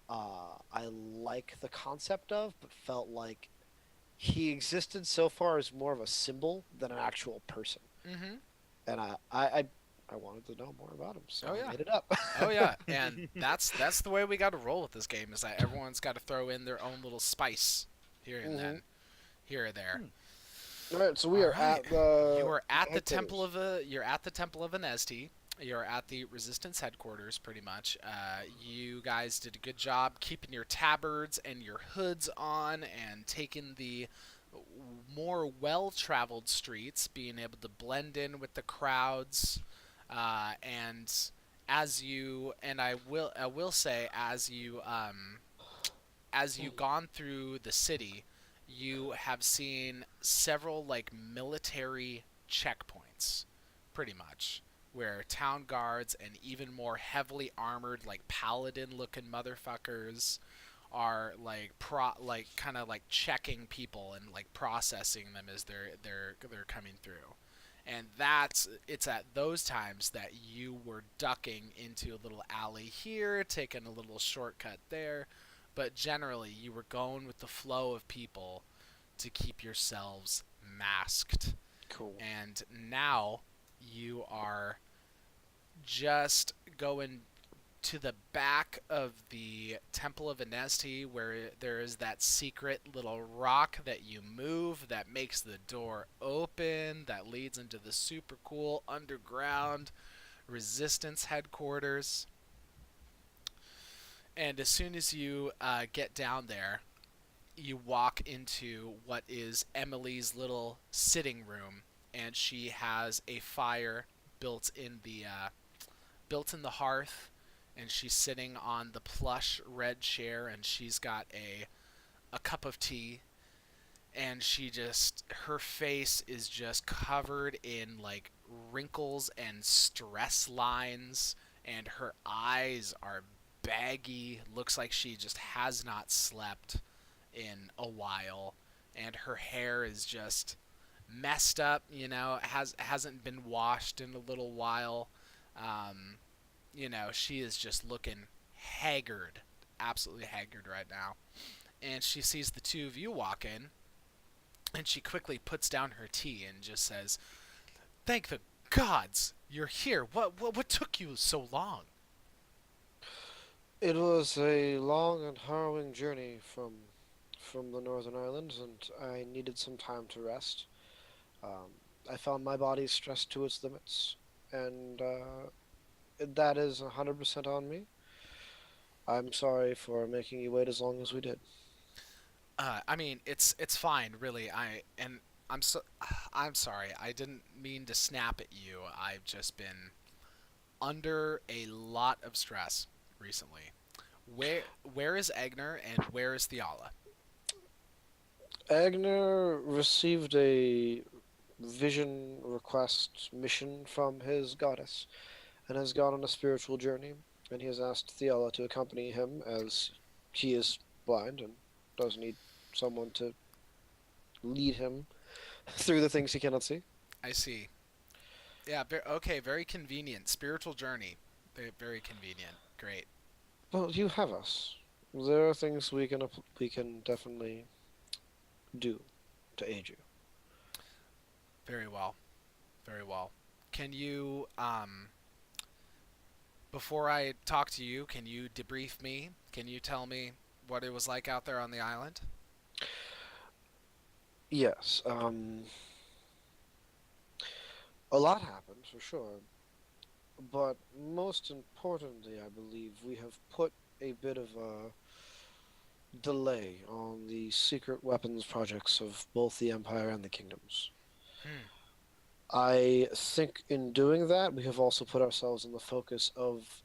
I like the concept of, but felt like he existed so far as more of a symbol than an actual person. Mm-hmm. And I wanted to know more about him, so Oh, I yeah. made it up. Oh yeah, and that's the way we got to roll with this game is that everyone's got to throw in their own little spice here and then, here or there. All right, so we are Alright. at the. You are at the headquarters. temple of Anesti. You're at the Resistance headquarters, pretty much. You guys did a good job keeping your tabards and your hoods on and taking the more well-traveled streets, being able to blend in with the crowds. And I will say, as you've gone through the city, you have seen several like military checkpoints, pretty much, where town guards and even more heavily armored like paladin-looking motherfuckers are like kind of like checking people and like processing them as they're coming through. And it's at those times that you were ducking into a little alley here, taking a little shortcut there, but generally you were going with the flow of people to keep yourselves masked. Cool. And now you are just going to the back of the Temple of Anesti, where there is that secret little rock that you move that makes the door open, that leads into the super cool underground resistance headquarters. And as soon as you get down there, you walk into what is Emily's little sitting room, and she has a fire built in the hearth, and she's sitting on the plush red chair, and she's got a cup of tea, and her face is just covered in like wrinkles and stress lines, and her eyes are baggy, looks like she just has not slept in a while, and her hair is just messed up, hasn't been washed in a little while. um, she is just looking haggard, absolutely haggard right now. And she sees the two of you walk in, and she quickly puts down her tea and just says, "Thank the gods you're here. What took you so long?" It was a long and harrowing journey from the Northern Islands, and I needed some time to rest. Um, I found my body stressed to its limits, and that is 100% on me. I'm sorry for making you wait as long as we did. I mean, it's fine, really. I'm so I'm sorry. I didn't mean to snap at you. I've just been under a lot of stress recently. Where is Egner and where is Theala? Agner received a vision request mission from his goddess and has gone on a spiritual journey, and he has asked Theala to accompany him as he is blind and does need someone to lead him through the things he cannot see. I see. Yeah, okay, very convenient. Spiritual journey. Very convenient. Great. Well, you have us. There are things we can definitely do to aid you. Very well. Very well. Can you before I talk to you, can you debrief me? Can you tell me what it was like out there on the island? Yes, a lot happened for sure, but most importantly, I believe we have put a bit of a delay on the secret weapons projects of both the Empire and the Kingdoms. Hmm. I think in doing that, we have also put ourselves in the focus of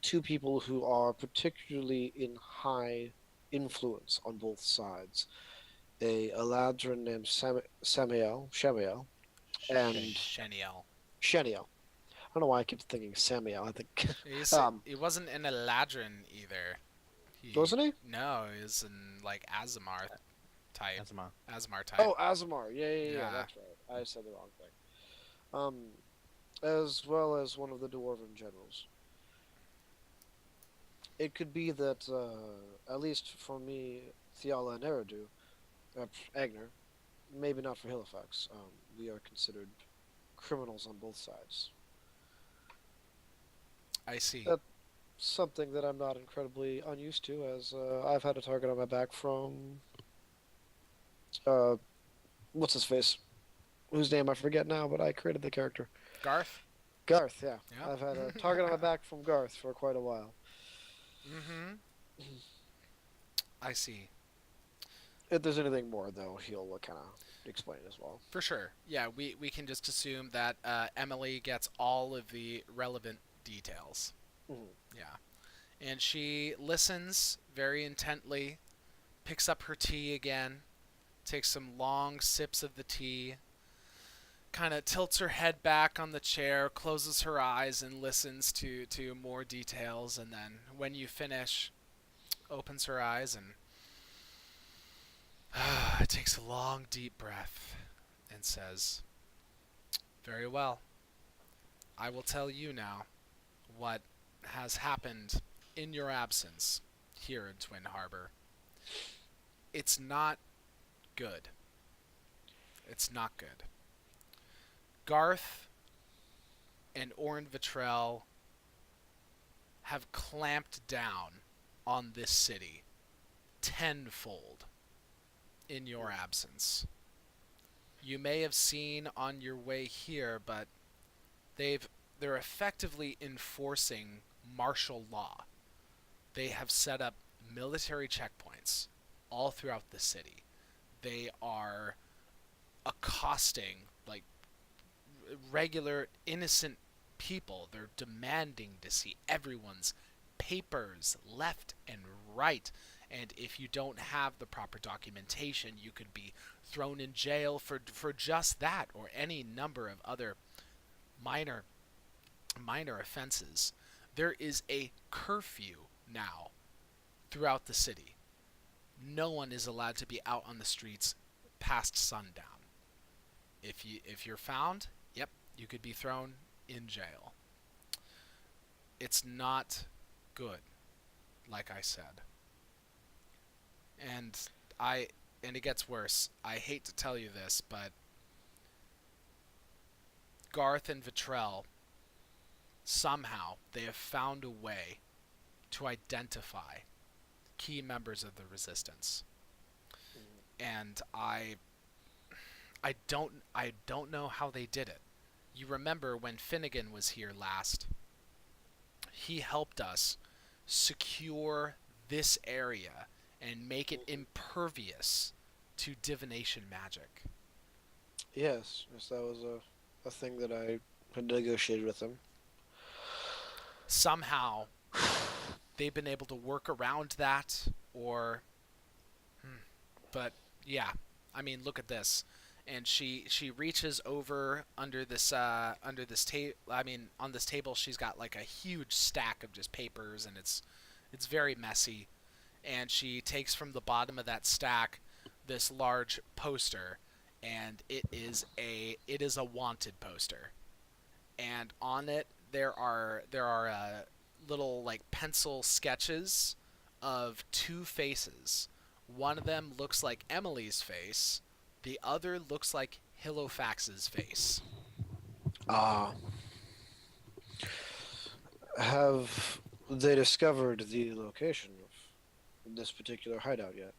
two people who are particularly in high influence on both sides. A Eladrin named Shamiel, and Sheniel. Sheniel. I don't know why I keep thinking Samiel. I think He wasn't in Eladrin either. wasn't he? No, he was in like Azamar type. Azamar. Azamar type. Oh, Azamar. Yeah. Yeah. That's right. I said the wrong thing. As well as one of the dwarven generals. It could be that, at least for me, Theala and Eridu, Agner, maybe not for Halifax, we are considered criminals on both sides. I see. Something that I'm not incredibly unused to, as I've had a target on my back from, what's his face? Whose name I forget now, but I created the character. Garth? Garth, yeah. Yep. I've had a target on my back from Garth for quite a while. Mm-hmm. I see. If there's anything more, though, he'll kind of explain as well. For sure. Yeah, we can just assume that Emily gets all of the relevant details. Mhm. Yeah. And she listens very intently, picks up her tea again, takes some long sips of the tea, kind of tilts her head back on the chair, closes her eyes, and listens to more details. And then, when you finish, opens her eyes and takes a long, deep breath and says, "Very well. I will tell you now what has happened in your absence here in Twin Harbor. It's not good. It's not good. Garth and Orin Vitrell have clamped down on this city tenfold in your absence. You may have seen on your way here, but they're effectively enforcing martial law. They have set up military checkpoints all throughout the city. They are accosting like regular innocent people. They're demanding to see everyone's papers left and right. And if you don't have the proper documentation, you could be thrown in jail for just that or any number of other minor offenses. There is a curfew now throughout the city. No one is allowed to be out on the streets past sundown. If you're found, yep, you could be thrown in jail. It's not good, like I said. And it gets worse. I hate to tell you this, but Garth and Vitrell, somehow they have found a way to identify key members of the resistance. And I don't know how they did it. You remember when Finnegan was here last, he helped us secure this area and make it impervious to divination magic. Yes, that was a thing that I had negotiated with him. Somehow they've been able to work around that, or but yeah, I mean, look at this. And she reaches over under this table. I mean, on this table she's got like a huge stack of just papers, and it's very messy. And she takes from the bottom of that stack this large poster, and it is a wanted poster. And on it there are little like pencil sketches of two faces. One of them looks like Emily's face. The other looks like Hilofax's face. Have they discovered the location of this particular hideout yet?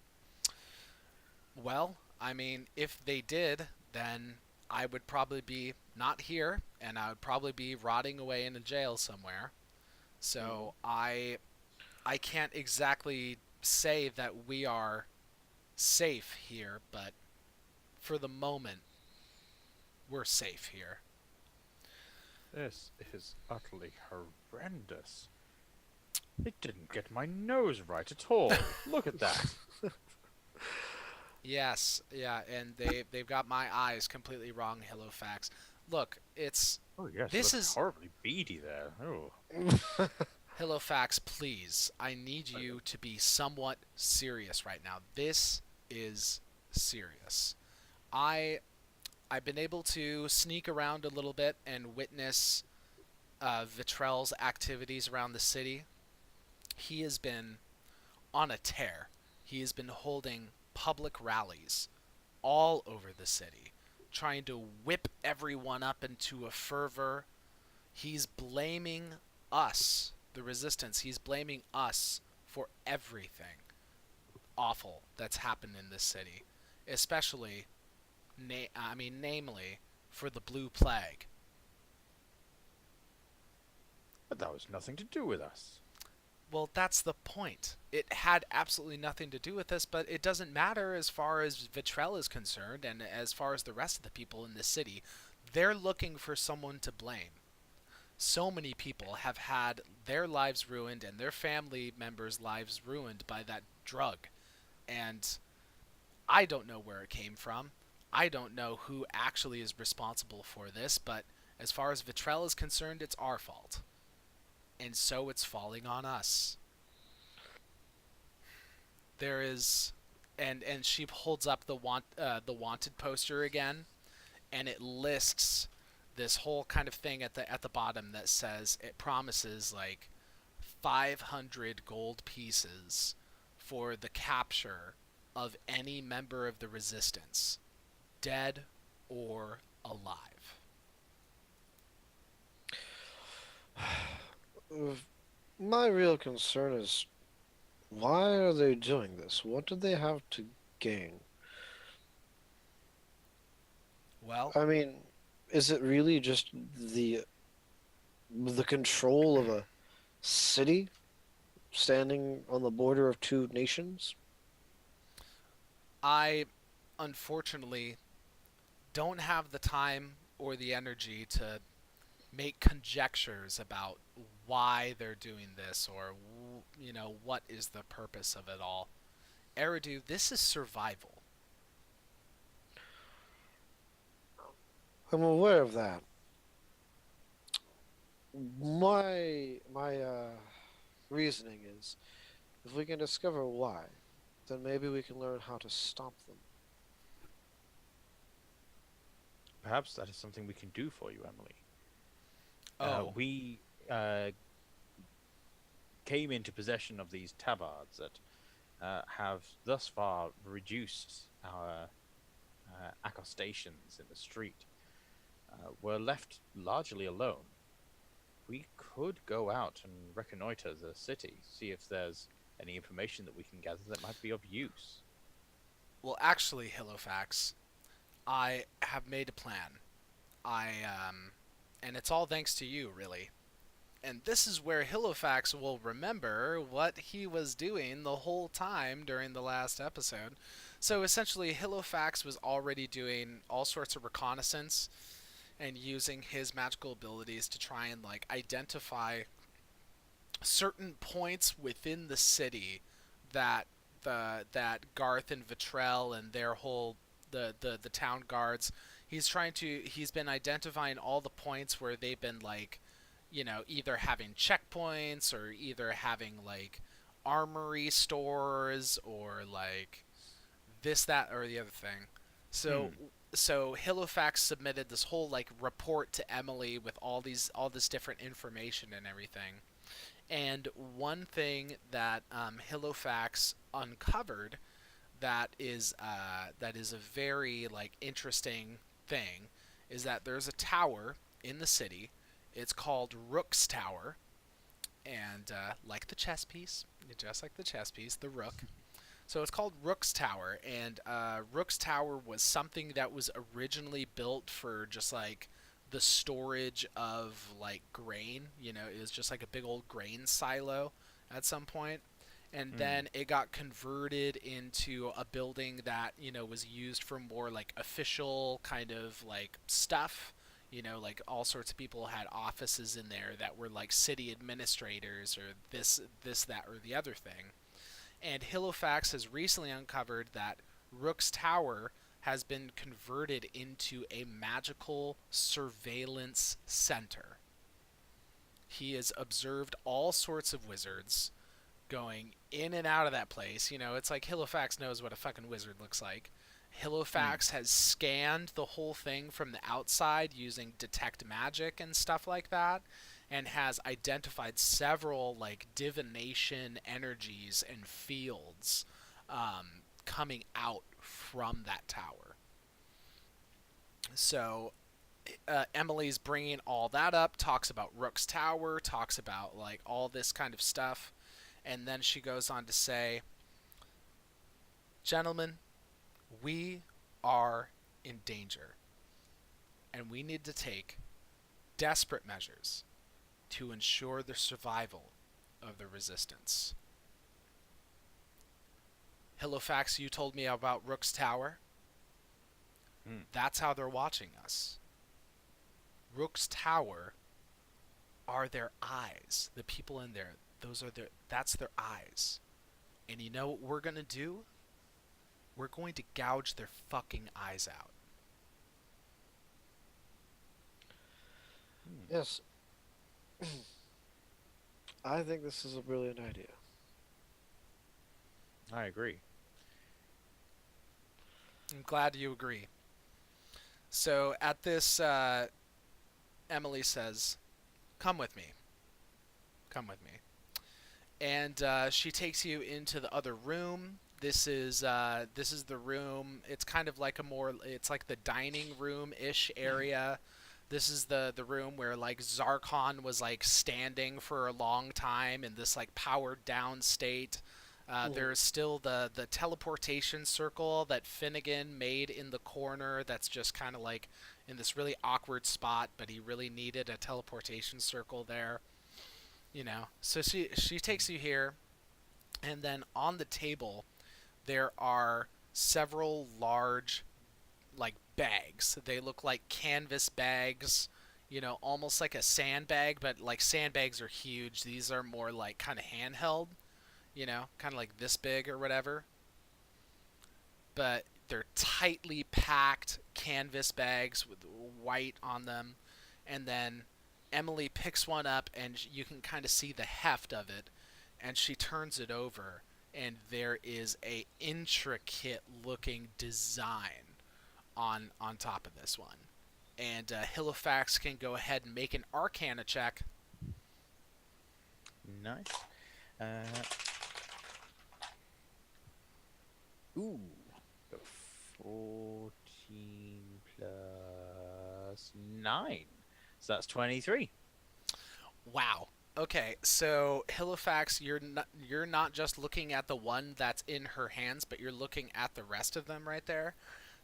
Well, I mean, if they did, then I would probably be not here, and I would probably be rotting away in a jail somewhere. So I can't exactly say that we are safe here, but for the moment, we're safe here. This is utterly horrendous. It didn't get my nose right at all. Look at that. Yes, yeah, and they've got my eyes completely wrong, Hilofax. Look, it's Oh yes, This it looks is- horribly beady there. Oh. Hilofax, please. I need you to be somewhat serious right now. This is serious. I've been able to sneak around a little bit and witness Vitrell's activities around the city. He has been on a tear. He has been holding public rallies all over the city, trying to whip everyone up into a fervor. He's blaming us, the resistance. He's blaming us for everything awful that's happened in this city, especially namely for the Blue Plague. But that was nothing to do with us. Well, that's the point. It had absolutely nothing to do with this, but it doesn't matter as far as Vitrell is concerned, and as far as the rest of the people in this city. They're looking for someone to blame. So many people have had their lives ruined and their family members' lives ruined by that drug. And I don't know where it came from. I don't know who actually is responsible for this, but as far as Vitrell is concerned, it's our fault. And so it's falling on us. There is, and she holds up the wanted poster again, and it lists this whole kind of thing at the bottom that says it promises like 500 gold pieces for the capture of any member of the resistance, dead or alive. My real concern is why are they doing this? What do they have to gain? Well, I mean, is it really just the control of a city standing on the border of two nations? I unfortunately don't have the time or the energy to make conjectures about why they're doing this or what is the purpose of it all. Eridu, this is survival. I'm aware of that. My reasoning is if we can discover why, then maybe we can learn how to stop them. Perhaps that is something we can do for you, Emily. Oh, We came into possession of these tabards that have thus far reduced our accostations in the street. We're left largely alone. We could go out and reconnoiter the city, see if there's any information that we can gather that might be of use. well, actually, Hilofax, I have made a plan. And it's all thanks to you, really. And this is where Hilofax will remember what he was doing the whole time during the last episode. So essentially, Hilofax was already doing all sorts of reconnaissance and using his magical abilities to try and like identify certain points within the city that that Garth and Vitrell and their whole the town guards, he's been identifying all the points where they've been like, either having checkpoints or either having like armory stores or like this, that, or the other thing. So Hmm. so Hilofax submitted this whole like report to Emily with all this different information and everything. And one thing that Hilofax uncovered that is a very like interesting thing is that there's a tower in the city. It's called Rook's Tower, and like the chess piece, just like the chess piece, the rook. So it's called Rook's Tower, and Rook's Tower was something that was originally built for just like the storage of like grain. It was just like a big old grain silo at some point, and Hmm. then it got converted into a building that was used for more like official kind of like stuff. Like all sorts of people had offices in there that were like city administrators or this, that, or the other thing. And Hilofax has recently uncovered that Rook's Tower has been converted into a magical surveillance center. He has observed all sorts of wizards going in and out of that place. It's like Hilofax knows what a fucking wizard looks like. Hmm. Hilofax has scanned the whole thing from the outside using detect magic and stuff like that, and has identified several like divination energies and fields coming out from that tower. So Emily's bringing all that up, talks about Rook's Tower, talks about like all this kind of stuff, and then she goes on to say, "Gentlemen, we are in danger, and we need to take desperate measures to ensure the survival of the resistance. Hilofax, you told me about Rook's Tower. Hmm. That's how they're watching us. Rook's Tower are their eyes. The people in there, that's their eyes. And you know what we're going to do? We're going to gouge their fucking eyes out." Hmm. Yes, I think this is a brilliant idea. I agree. I'm glad you agree. So at this, Emily says, "Come with me. Come with me." And she takes you into the other room. This is the room. It's kind of like it's like the dining room ish area. This is the room where like Zarkon was like standing for a long time in this like powered down state. Mhm. There's still the teleportation circle that Finnegan made in the corner. That's just kind of like in this really awkward spot, but he really needed a teleportation circle there. You know, so she takes you here, and then on the table there are several large like bags. They look like canvas bags, you know, almost like a sandbag, but like sandbags are huge. These are more like kind of handheld, you know, kind of like this big or whatever. But they're tightly packed canvas bags with white on them. And then Emily picks one up and you can kind of see the heft of it, and she turns it over, and there is a intricate looking design on top of this one. And Halifax can go ahead and make an Arcana check. Nice. Uh, ooh. Got 14 plus 9. So that's 23. Wow. Okay, so Halifax, you're not just looking at the one that's in her hands, but you're looking at the rest of them right there.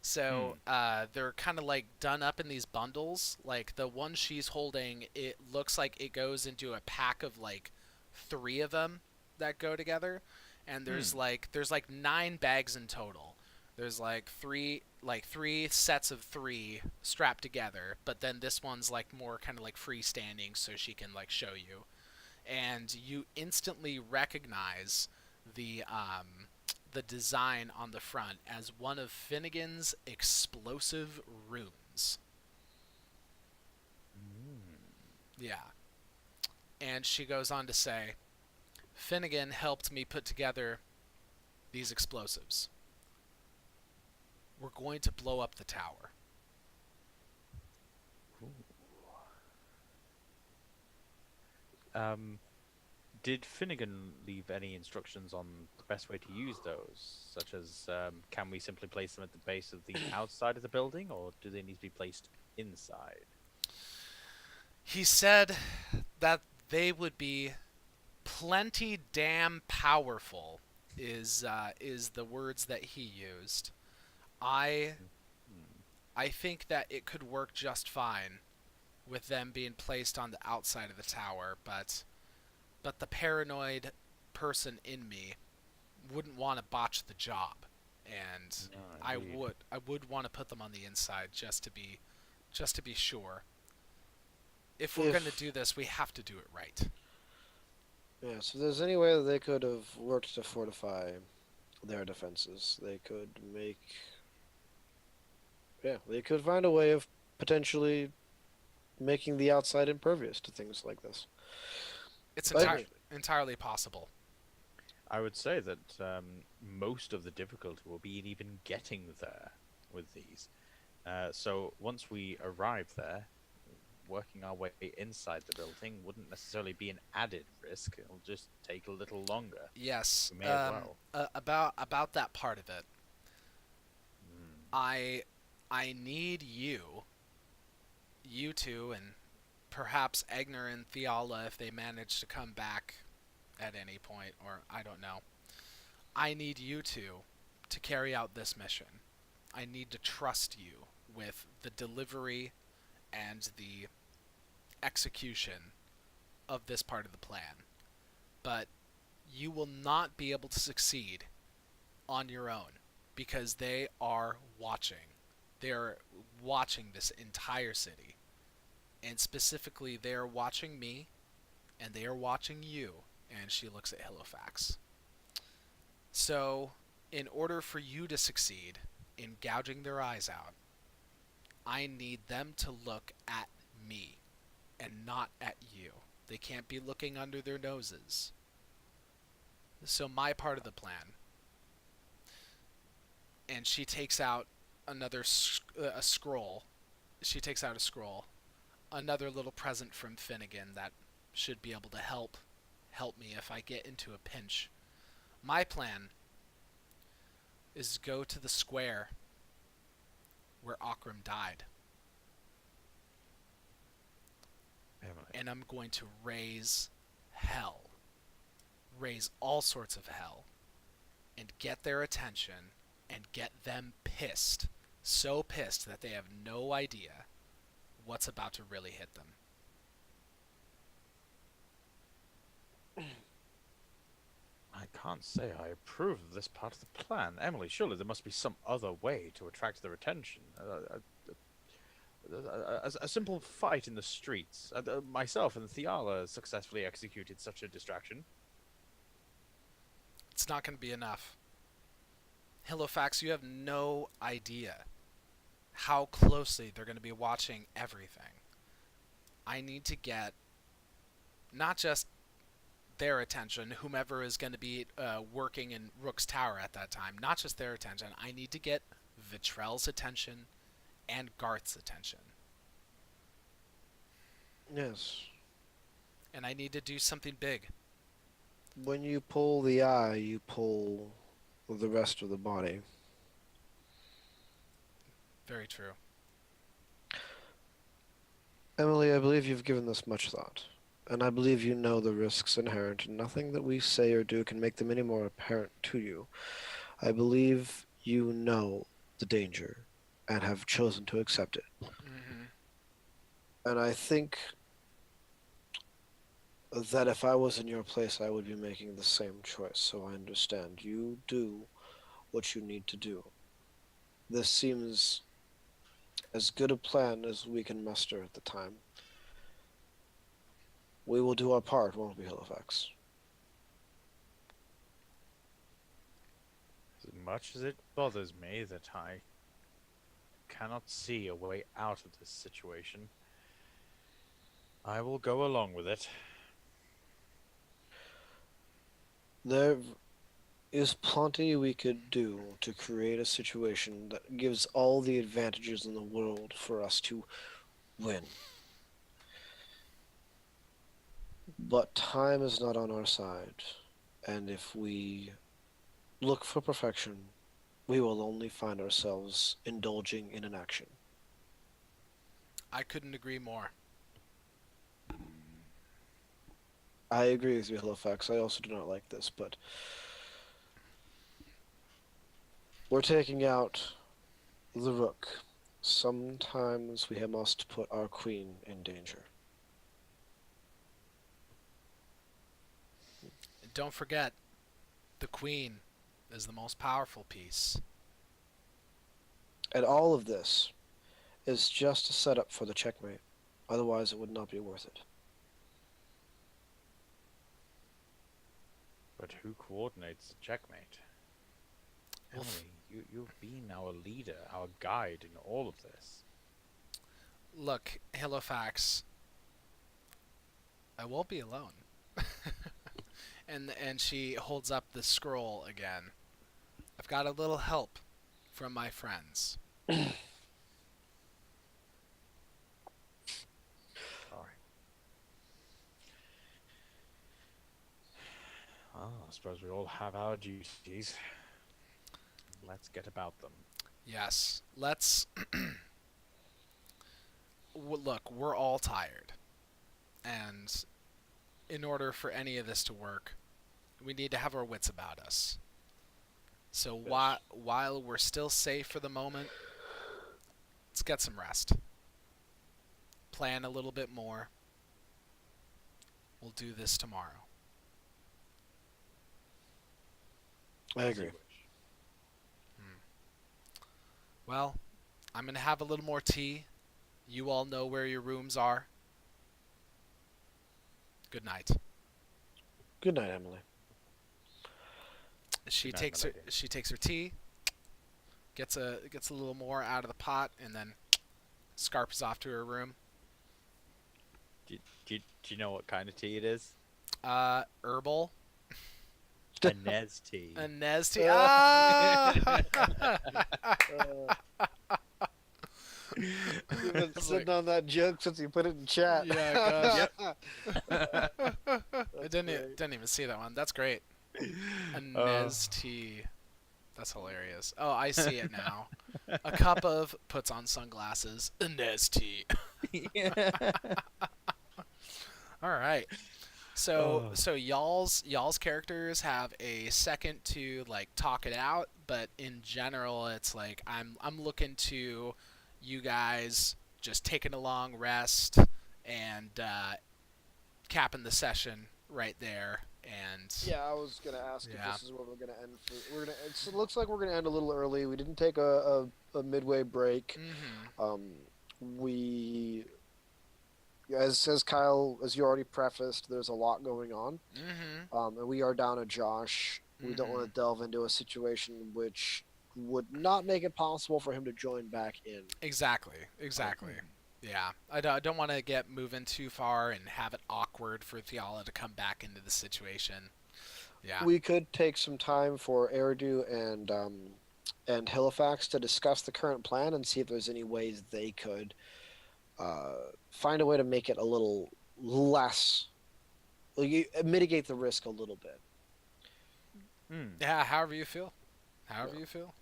So Hmm. they're kind of like done up in these bundles. Like the one she's holding, it looks like it goes into a pack of like three of them that go together, and Hmm. there's like nine bags in total. There's like three sets of three strapped together, but then this one's like more kind of like freestanding, so she can like show you, and you instantly recognize the design on the front as one of Finnegan's explosive runes. Yeah. And she goes on to say, Finnegan helped me put together these explosives. We're going to blow up the tower. Um, did Finnegan leave any instructions on the best way to use those? Such as, can we simply place them at the base of the outside of the building, or do they need to be placed inside? He said that they would be plenty damn powerful is the words that he used. I Hmm. I think that it could work just fine with them being placed on the outside of the tower, but the paranoid person in me wouldn't want to botch the job, and No, I indeed. would I would want to put them on the inside just to be sure. If we're going to If do this, we have to do it right. Yes, if there's any way that they could have worked to fortify their defenses, they could make. Yeah, they could find a way of potentially making the outside impervious to things like this. It's But entirely possible. I would say that most of the difficulty will be in even getting there with these. So once we arrive there, working our way inside the building wouldn't necessarily be an added risk. It'll just take a little longer. Yes. We may as well. About that part of it, Mm. I I need you two, and perhaps Egner and Fiala if they manage to come back at any point, or I don't know. I need you two to carry out this mission. I need to trust you with the delivery and the execution of this part of the plan. But you will not be able to succeed on your own because they are watching. They are watching this entire city. And specifically, they are watching me and they are watching you. And she looks at Halifax. So, in order for you to succeed in gouging their eyes out, I need them to look at me and not at you. They can't be looking under their noses. So, my part of the plan, and she takes out a scroll. She takes out a scroll, another little present from Finnegan that should be able to help me if I get into a pinch. My plan is to go to the square where Akram died. Emily. and I'm going to raise hell. Raise all sorts of hell. And get their attention and get them pissed. So pissed that they have no idea what's about to really hit them. I can't say I approve of this part of the plan. Emily, surely there must be some other way to attract their attention. A simple fight in the streets. Myself and Theala successfully executed such a distraction. It's not going to be enough. Halifax, you have no idea how closely they're going to be watching everything. I need to get not just their attention, whomever is going to be working in Rook's Tower at that time, not just their attention. I need to get Vitrell's attention and Garth's attention. Yes. And I need to do something big. When you pull the eye, you pull the rest of the body. Very true. Emily, I believe you've given this much thought, and I believe you know the risks inherent, and nothing that we say or do can make them any more apparent to you. I believe you know the danger and have chosen to accept it. Mm-hmm. And I think that if I was in your place, I would be making the same choice, so I understand. You do what you need to do. This seems as good a plan as we can muster at the time. We will do our part, won't we, Halifax? As much as it bothers me that I cannot see a way out of this situation, I will go along with it. There is plenty we could do to create a situation that gives all the advantages in the world for us to win. But time is not on our side, and if we look for perfection, we will only find ourselves indulging in inaction. I couldn't agree more. I agree with you, Halifax. I also do not like this, but we're taking out the Rook. Sometimes we must put our queen in danger. And don't forget, the Queen is the most powerful piece. And all of this is just a setup for the checkmate. Otherwise, it would not be worth it. But who coordinates the checkmate? Emily, you've been our leader, our guide in all of this. Look, Halifax, I won't be alone. and she holds up the scroll again. I've got a little help from my friends. Sorry. Well, I suppose we all have our duties. Let's get about them. Yes, let's... Look, we're all tired. And in order for any of this to work, we need to have our wits about us. So Yes. while we're still safe for the moment, let's get some rest. Plan a little bit more. We'll do this tomorrow. I agree. Well, I'm going to have a little more tea. You all know where your rooms are. Good night. Good night, Emily. She Good night, takes her milady. tea, gets a little more out of the pot, and then scarps off to her room. Do you know what kind of tea it is? Herbal. A Nez tea. A Nez tea. Ah! You've been sitting on that joke since you put it in chat. Yeah, gosh. I That's didn't great. didn't even see that one. That's great. A Nez tea. That's hilarious. Oh, I see it now. A cup of puts on sunglasses. A Nez tea. All right. So Oh. so y'all's characters have a second to like talk it out, but in general it's like I'm looking to you guys just taking a long rest and capping the session right there and Yeah, I was gonna ask if yeah. this is where we're gonna end. It looks like we're gonna end a little early. We didn't take a midway break. Mhm. We, as Kyle, as you already prefaced, there's a lot going on. Mhm. And we are down to Josh. We don't want Mhm. to delve into a situation which would not make it possible for him to join back in. Exactly. Um, Exactly. Yeah. I don't want to get moving too far and have it awkward for Theala to come back into the situation. Yeah. we could take some time for Eridu and Halifax to discuss the current plan and see if there's any ways they could uh, find a way to make it a little less, mitigate the risk a little bit. Hmm. Yeah, however you feel. Yeah. However you feel.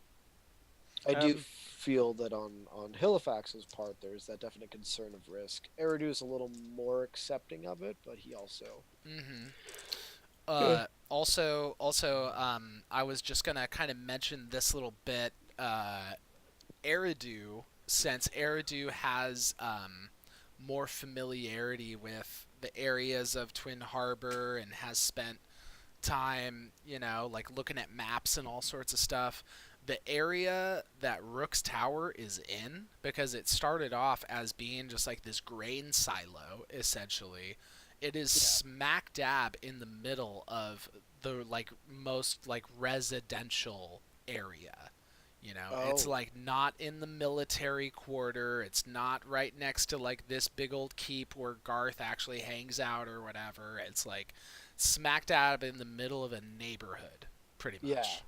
I do Um. feel that on Halifax's part, there's that definite concern of risk. Eridu is a little more accepting of it, but he also. Mhm. Yeah. I was just gonna kind of mention this little bit. Eridu, since Eridu has more familiarity with the areas of Twin Harbor and has spent time, like looking at maps and all sorts of stuff. The area that Rook's Tower is in, because it started off as being just like this grain silo, essentially. It is Yeah. smack dab in the middle of the like most like residential area. It's Oh. like not in the military quarter. It's not right next to like this big old keep where Garth actually hangs out or whatever. It's like smack dab in the middle of a neighborhood, pretty Yeah. much.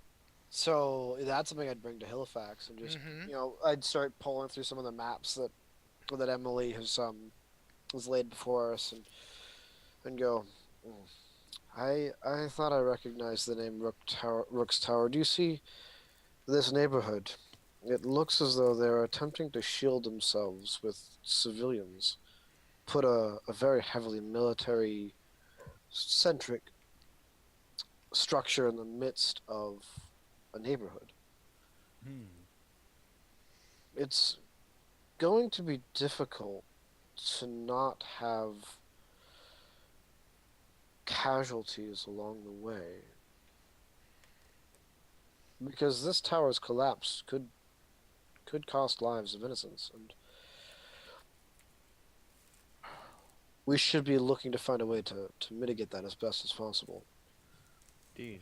So that's something I'd bring to Halifax and just Mm-hmm. I'd start pulling through some of the maps that Emily has laid before us and go. "Hmm, I thought I recognized the name Rook's Tower. Do you see this neighborhood? It looks as though they're attempting to shield themselves with civilians. Put a very heavily military centric structure in the midst of a neighborhood. Hmm. It's going to be difficult to not have casualties along the way because this tower's collapse could cost lives of innocents, and we should be looking to find a way to mitigate that as best as possible. Indeed.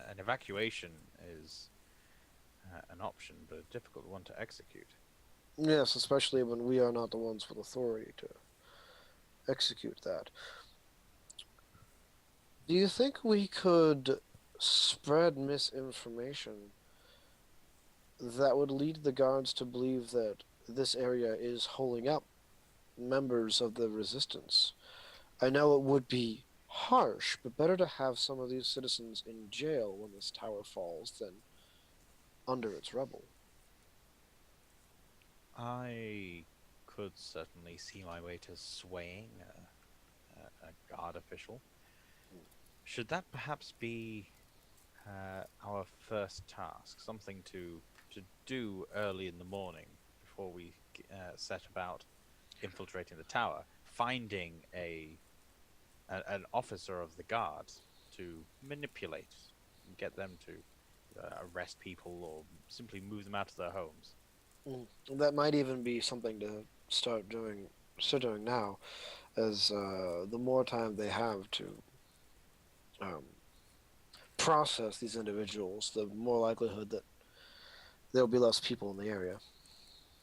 An evacuation is an option, but a difficult one to execute. Yes, especially when we are not the ones with authority to execute that. Do you think we could spread misinformation that would lead the guards to believe that this area is holding up members of the resistance? I know it would be harsh, but better to have some of these citizens in jail when this tower falls than under its rubble. I could certainly see my way to swaying a guard official. Should that perhaps be our first task? Something to do early in the morning before we set about infiltrating the tower, finding an officer of the guard to manipulate, get them to arrest people or simply move them out of their homes. That might even be something to start doing now, as the more time they have to um, process these individuals, the more likelihood that there will be less people in the area.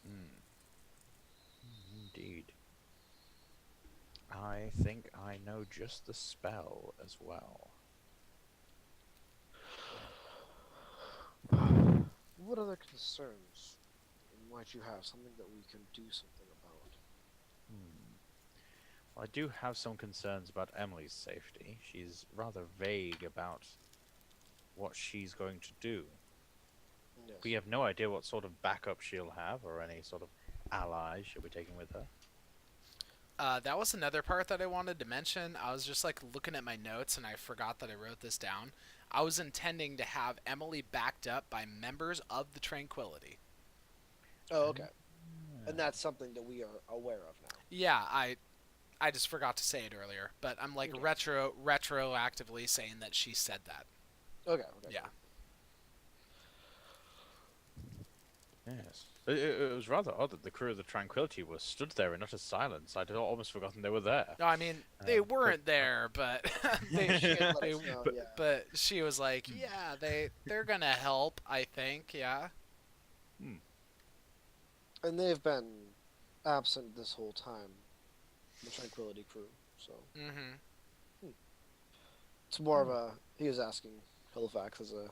Mm, indeed. I think I know just the spell as well. What other concerns might you have? Something that we can do something about? Hmm. Well, I do have some concerns about Emily's safety. She's rather vague about what she's going to do. We Yes. have no idea what sort of backup she'll have or any sort of allies she'll be taking with her. That was another part that I wanted to mention. I was just like looking at my notes and I forgot that I wrote this down. I was intending to have Emily backed up by members of the Tranquility. Oh, okay. And that's something that we are aware of now. Yeah, I just forgot to say it earlier, but I'm like Okay. retroactively saying that she said that. Okay. Yeah. Yes. It was rather odd that the crew of the Tranquility was stood there in utter silence. I'd almost forgotten they were there. No, I mean they but- weren't there, but they, She had let they us know, yeah. but she was like, yeah, they're gonna help. I think, yeah. And they've been absent this whole time, the Tranquility crew. So Mm-hmm. it's more of a he was asking Halifax as a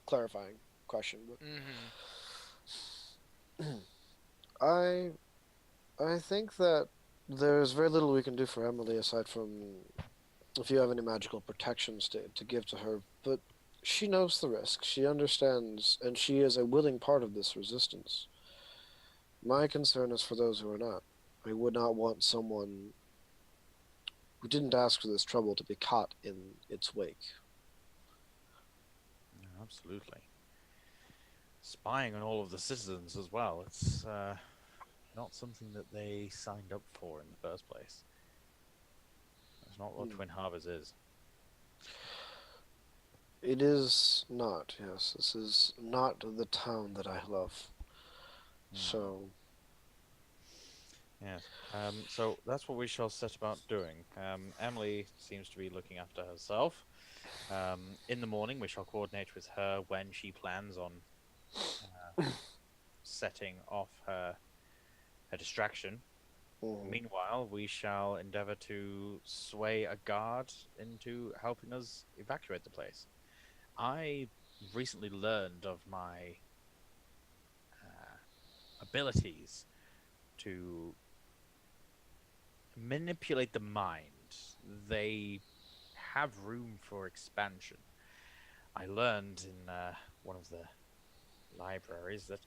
clarifying question, but Mm-hmm. I think that there's very little we can do for Emily aside from if you have any magical protections to give to her. But she knows the risk. She understands, and she is a willing part of this resistance. My concern is for those who are not. I would not want someone who didn't ask for this trouble to be caught in its wake. Yeah, absolutely. Spying on all of the citizens as well. It's not something that they signed up for in the first place. That's not what Hmm. Twin Harbors is. It is not, yes. This is not the town that I love. So, Yes. So that's what we shall set about doing. Emily seems to be looking after herself. In the morning, we shall coordinate with her when she plans on setting off her distraction. mm, Meanwhile, we shall endeavor to sway a guard into helping us evacuate the place. I recently learned of my abilities to manipulate the mind. They have room for expansion. I learned in one of the libraries that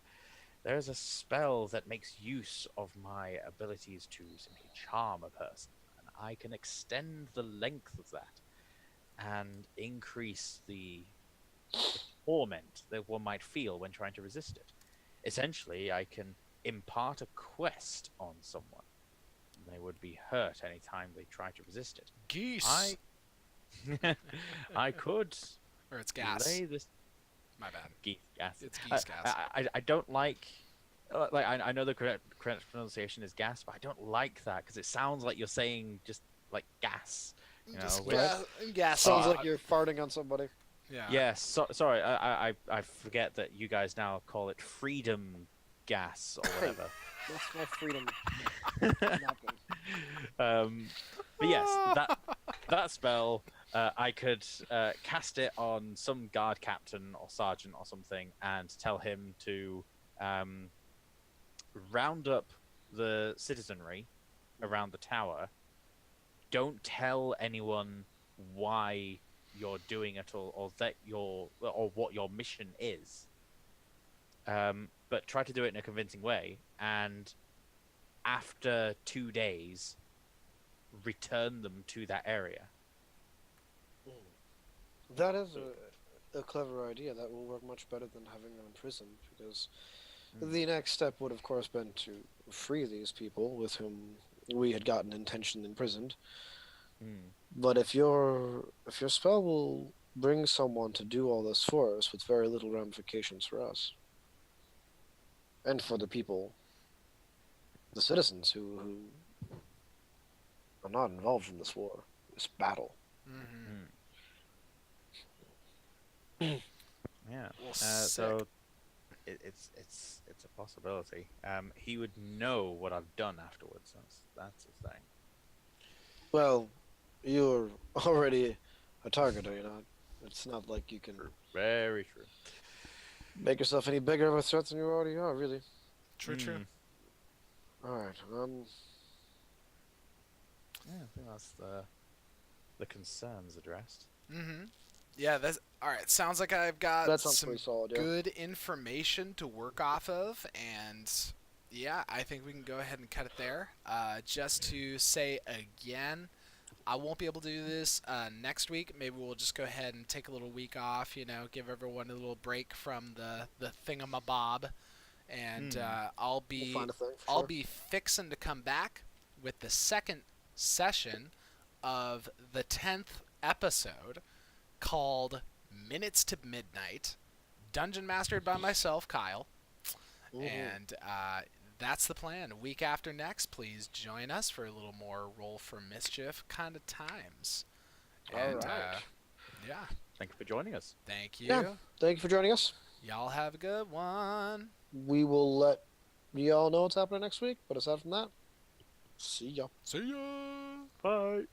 there's a spell that makes use of my abilities to simply charm a person, and I can extend the length of that and increase the torment that one might feel when trying to resist it. Essentially, I can impart a quest on someone. They would be hurt any time they try to resist it. Geese. I could Or it's gas. lay this My bad. geese gas. It's geese gas. I don't like I know the correct pronunciation is gas, but I don't like that because it sounds like you're saying just like gas. You know, Just which- gas. sounds off. like you're farting on somebody. Yeah. Yes, sorry, I forget that you guys now call it freedom gas or whatever. That's my freedom. napkin. But yes, that spell, I could cast it on some guard captain or sergeant or something, and tell him to round up the citizenry around the tower. Don't tell anyone why you're doing it or what your mission is. But try to do it in a convincing way, and after 2 days, return them to that area. That is a clever idea. That will work much better than having them in prison, because the next step would, of course, been to free these people with whom we had gotten intentionally imprisoned. But if your spell will bring someone to do all this for us with very little ramifications for us, and for the people, the citizens who are not involved in this war, this battle. Mm-hmm. Yeah. Well, So it's a possibility. He would know what I've done afterwards. That's the thing. Well, you're already a target, are you not? It's not like you can Very true. make yourself any bigger of a threat than you already are, really. True. True. Mm. All right. Yeah, I think that's the concerns addressed. Mm-hmm. Yeah. That's all right. Sounds like I've got That sounds some pretty solid. Yeah. good information to work off of, and yeah, I think we can go ahead and cut it there. Just to say again, I won't be able to do this next week. Maybe we'll just go ahead and take a little week off. Give everyone a little break from the thingamabob, and I'll We'll be find a thing for I'll sure. be fixing to come back with the second session of the 10th episode called Minutes to Midnight, dungeon mastered by myself, Kyle. Mhm. And that's the plan. Week after next, please join us for a little more Roll for Mischief kind of times. All And right. yeah, Thank you for joining us. thank you. Yeah. Thank you for joining us. Y'all have a good one. We will let you all know what's happening next week. But aside from that, see ya. See ya. Bye.